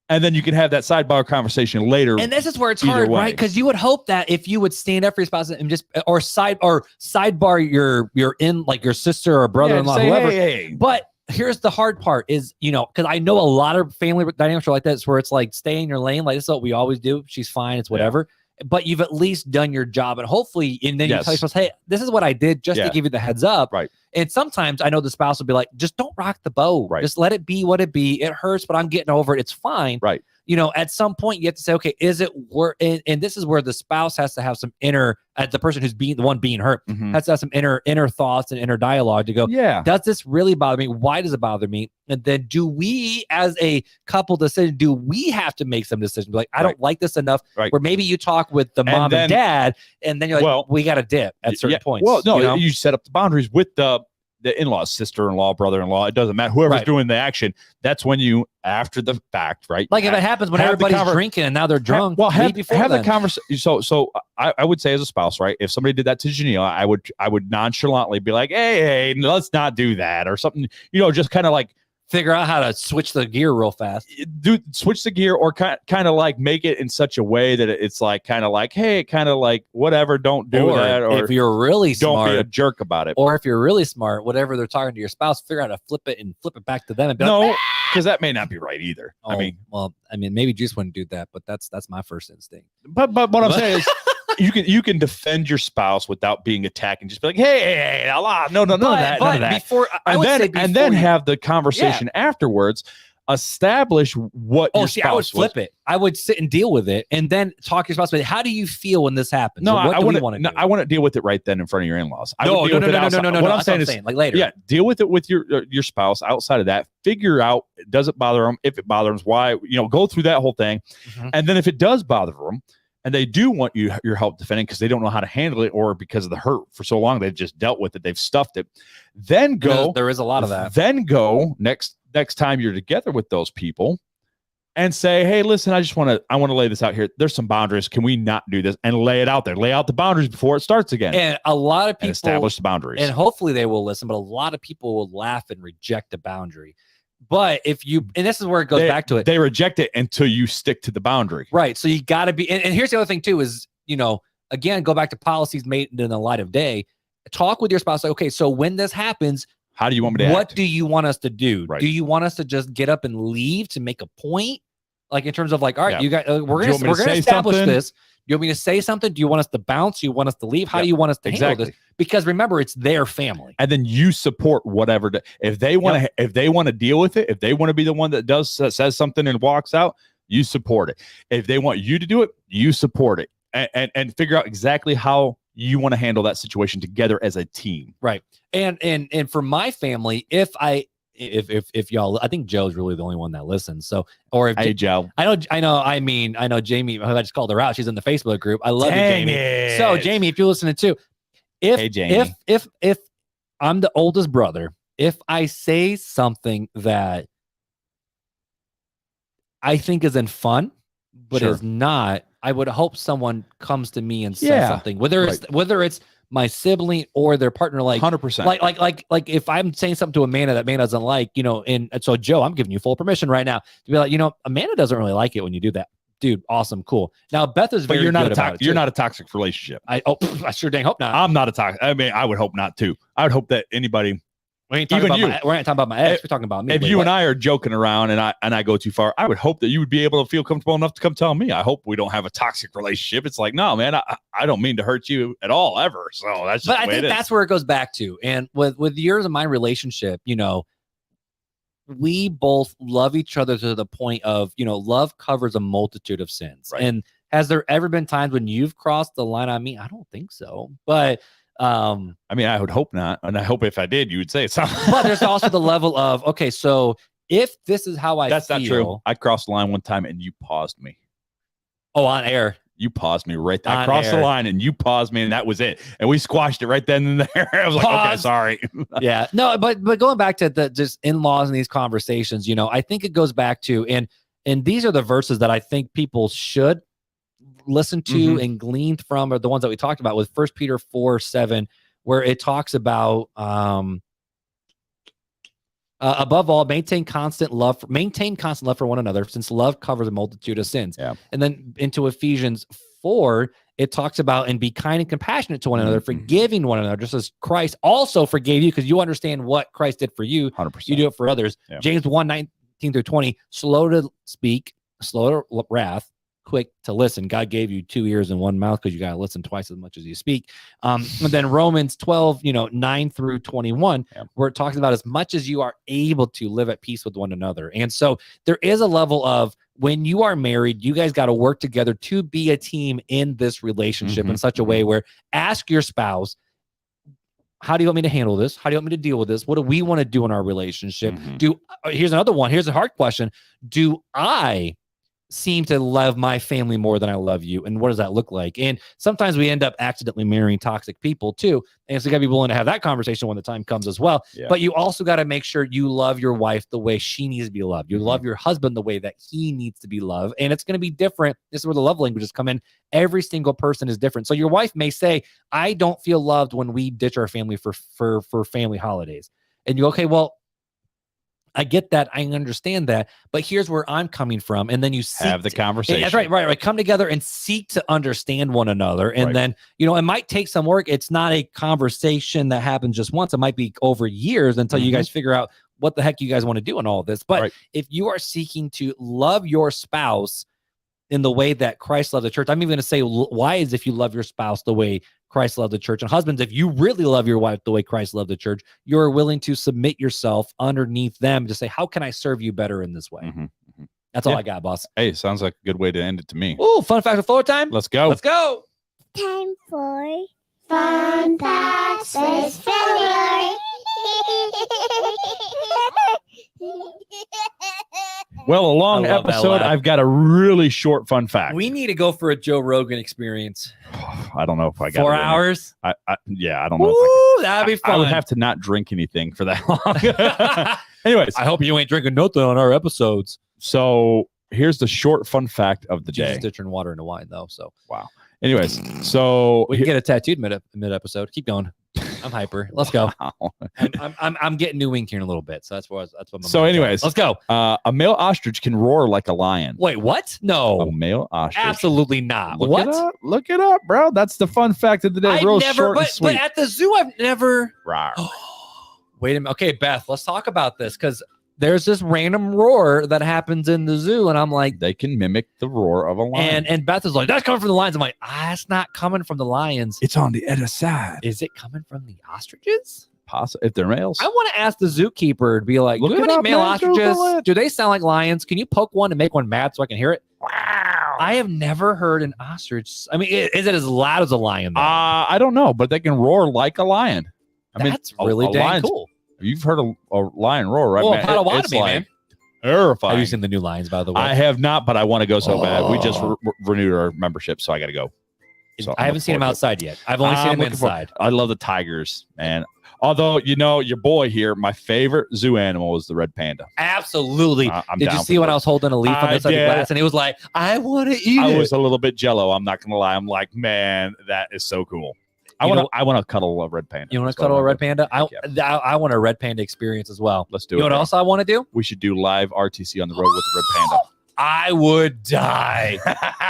And then you can have that sidebar conversation later. And this is where it's hard, right? Because you would hope that if you would stand up for your spouse and just sidebar your sister or brother-in-law, whoever. Hey. But here's the hard part is, because I know a lot of family dynamics are like this, where it's like stay in your lane. Like this is what we always do. She's fine. It's whatever. But you've at least done your job, and hopefully, and then you tell your spouse, hey, this is what I did just to give you the heads up. Right. And sometimes I know the spouse will be like, just don't rock the boat. Right. Just let it be what it be. It hurts, but I'm getting over it. It's fine. Right. At some point you have to say, okay, is it worth? And this is where the spouse has to have some inner, the person who's being the one being hurt has to have some inner thoughts and inner dialogue to go, does this really bother me? Why does it bother me? And then do we, as a couple decision, do we have to make some decisions? Like, I don't like this enough. Right. Where maybe you talk with the mom and dad, and then you're like, we got to dip at certain points. Well, no, you set up the boundaries with the in-laws, sister-in-law, brother-in-law. It doesn't matter. Whoever's doing the action, that's when you, after the fact, right? Like if it happens when everybody's drinking and now they're drunk. Have the conversation. So I would say as a spouse, right? If somebody did that to Janelle, I would nonchalantly be like, hey, let's not do that or something. Just kind of like figure out how to switch the gear real fast. Switch the gear, or kind of like make it in such a way that it's like kind of like, hey, kind of like whatever, don't do that. Or if you're really smart, don't be a jerk about it. Or if you're really smart, whatever they're talking to your spouse, figure out how to flip it back to them. And be like, because that may not be right either. Maybe Juice wouldn't do that, but that's my first instinct. But what I'm saying is, you can defend your spouse without being attacked and just be like, hey, none of that. And then have the conversation afterwards. Establish what your spouse I would flip it. I would sit and deal with it, and then talk to your spouse. But how do you feel when this happens? No, I want to deal with it right then in front of your in-laws. No. What I'm saying is, like later. Deal with it with your spouse. Outside of that, figure out, does it bother them? If it bothers them, why? Go through that whole thing, and then if it does bother them, and they do want your help defending because they don't know how to handle it, or because of the hurt for so long they've just dealt with it, they've stuffed it. Then go. There is a lot of that. Then go next time you're together with those people, and say, hey, listen, I want to lay this out here. There's some boundaries. Can we not do this? And lay it out there. Lay out the boundaries before it starts again. And a lot of people establish the boundaries. And hopefully they will listen. But a lot of people will laugh and reject the boundary. But and this is where it goes back to it. They reject it until you stick to the boundary. Right. So you got to be, and here's the other thing too, is, again, go back to policies made in the light of day. Talk with your spouse. Like, okay, so when this happens, how do you want me to What do you want us to do? Right. Do you want us to just get up and leave to make a point? Like in terms of like, all right, you guys, we're going to establish this. You want me to say something? Do you want us to bounce? Do you want us to leave? How do you want us to handle this? Because remember, it's their family. And then you support whatever. If they want to, if they want to deal with it, if they want to be the one that says something and walks out, You support it. If they want you to do it, you support it, and figure out exactly how you want to handle that situation together as a team. Right. And for my family, if y'all, I think Joe's really the only one that listens. So, or if Hey, Joe, I know Jamie, I just called her out. She's in the Facebook group. I love you, Jamie. So Jamie, if you're listening too, if I'm the oldest brother, if I say something that I think isn't fun, but is not, I would hope someone comes to me and says something, whether it's my sibling or their partner, like 100%. Like if I'm saying something to Amanda that Amanda doesn't like, and so Joe, I'm giving you full permission right now to be like, Amanda doesn't really like it when you do that. Dude, awesome, cool. Now Beth is very good about it. You're not a toxic relationship. I sure dang hope not. I'm not a toxic. I mean, I would hope not too. I would hope that anybody, we're not talking about my ex. We're talking about me. If you and I are joking around and I go too far, I would hope that you would be able to feel comfortable enough to come tell me. I hope we don't have a toxic relationship. It's like, no, man, I don't mean to hurt you at all ever. So that's just. But I think that's where it goes back to. And with yours and my relationship, we both love each other to the point of, love covers a multitude of sins. Right. And has there ever been times when you've crossed the line on me? I don't think so. But I mean, I would hope not. And I hope if I did, you would say something. But there's also the level of, okay, so if this is how That's not true. I crossed the line one time and you paused me. Oh, on air. You paused me right there. I crossed the line and you paused me, and that was it. And we squashed it right then and there. I was like, okay, sorry. Yeah. No, but going back to the just in-laws and these conversations, I think it goes back to, and these are the verses that I think people should listen to and glean from, are the ones that we talked about with 1 Peter 4:7, where it talks about above all, maintain constant love for one another, since love covers a multitude of sins. Yeah. And then into Ephesians 4, it talks about, and be kind and compassionate to one another, forgiving one another, just as Christ also forgave you, because you understand what Christ did for you. 100%. You do it for others. Yeah. James 1:19-20, slow to speak, slow to wrath, quick to listen. God gave you 2 ears and 1 mouth, because you got to listen twice as much as you speak. And then Romans 12, 9-21, where it talks about, as much as you are able to, live at peace with one another. And so there is a level of, when you are married, you guys got to work together to be a team in this relationship in such a way where, ask your spouse, how do you want me to handle this? How do you want me to deal with this? What do we want to do in our relationship? Here's another one. Here's a hard question. Do I seem to love my family more than I love you? And what does that look like? And sometimes we end up accidentally marrying toxic people too. And so you got to be willing to have that conversation when the time comes as well. Yeah. But you also got to make sure you love your wife the way she needs to be loved. You love your husband the way that he needs to be loved. And it's going to be different. This is where the love languages come in. Every single person is different. So your wife may say, I don't feel loved when we ditch our family for family holidays. And you go, okay, well, I get that. I understand that. But here's where I'm coming from. And then you have the conversation. That's right. Come together and seek to understand one another. And then, it might take some work. It's not a conversation that happens just once. It might be over years until you guys figure out what the heck you guys want to do in all of this. But if you are seeking to love your spouse in the way that Christ loved the church, I'm even going to say, wives, if you love your spouse the way Christ loved the church, and husbands, if you really love your wife the way Christ loved the church, you're willing to submit yourself underneath them to say, how can I serve you better in this way? That's all I got, boss. Hey, sounds like a good way to end it to me. Oh, fun fact of floor time. Let's go. Time for fun facts with February. Well, a long episode. I've got a really short fun fact. We need to go for a Joe Rogan experience. I don't know if I got 4 hours. I don't know. Ooh, that'd be fun. I would have to not drink anything for that long. Anyways, I hope you ain't drinking nothing on our episodes. So here's the short fun fact of the day. Just turn water into wine, though. So wow. Anyways, so we can get a tattooed mid episode. Keep going. I'm hyper. Let's go. I'm getting new ink here in a little bit, so that's what. So, anyways, let's go. A male ostrich can roar like a lion. Wait, what? No, a male ostrich. Absolutely not. What? Look it up, bro. That's the fun fact of the day. Real short and sweet. But at the zoo, I've never. Wait a minute. Okay, Beth, let's talk about this, because there's this random roar that happens in the zoo, and I'm like, they can mimic the roar of a lion. And Beth is like, that's coming from the lions. I'm like, it's not coming from the lions. It's on the other side. Is it coming from the ostriches? if they're males. I want to ask the zookeeper to be like, Look do you have it any up, male man. Google ostriches? it. Do they sound like lions? Can you poke one and make one mad so I can hear it? Wow. I have never heard an ostrich. I mean, is it as loud as a lion? Though? I don't know, but they can roar like a lion. That's really dang lion's- cool. You've heard a lion roar, right? Well, man? Potawatomi, It's like man. terrifying. Have you seen the new lions, by the way? I have not, but I want to go so bad. We just Oh. renewed our membership, so I got to go. So I haven't seen him outside yet. I've only seen him inside. I love the tigers, man. Although, your boy here, my favorite zoo animal is the red panda. Absolutely. I'm Did down you for see when that. I was holding a leaf on I the side of the did. glass and it was like, I want to eat I it? was a little bit jello. I'm not going to lie. I'm like, man, that is so cool. I want to cuddle a red panda. You want That's to what cuddle I a red wanna panda? do. I want a red panda experience as well. Let's do You it. know what bro. else I want to do? We should do live RTC on the road with the red panda. I would die.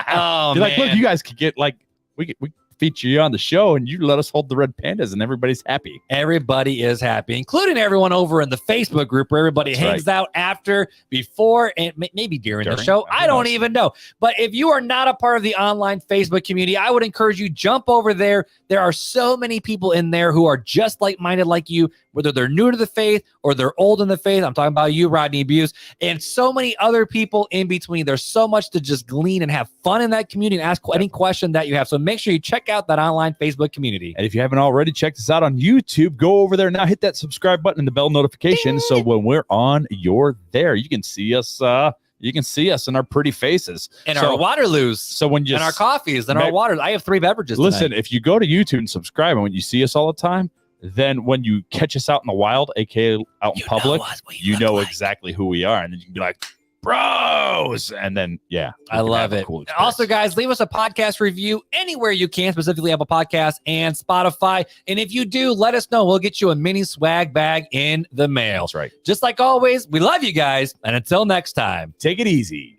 Oh, You're like, man. look, you guys could get like we feature you on the show and you let us hold the red pandas and everybody's happy. Everybody is happy, including everyone over in the Facebook group where everybody That's hangs out after, before, and maybe during the show. Who I don't knows? even know. But if you are not a part of the online Facebook community, I would encourage you jump over there. There are so many people in there who are just like-minded like you, whether they're new to the faith or they're old in the faith. I'm talking about you, Rodney Buse, and so many other people in between. There's so much to just glean and have fun in that community and ask any question that you have. So make sure you check out that online Facebook community. And if you haven't already, check us out on YouTube. Go over there now, hit that subscribe button and the bell notification. So when we're on, you're there. You can see us. You can see us in our pretty faces And our Waterloos. So when you And our coffees and our waters. I have 3 beverages listen, tonight. if you go to YouTube and subscribe, and when you see us all the time, then when you catch us out in the wild, aka out in public, you know exactly who we are, and then you can be like, bros, and then I love it. Cool Also, guys, leave us a podcast review anywhere you can, specifically Apple Podcasts and Spotify. And if you do, let us know. We'll get you a mini swag bag in the mail. That's right. Just like always, we love you guys. And until next time, Take it easy.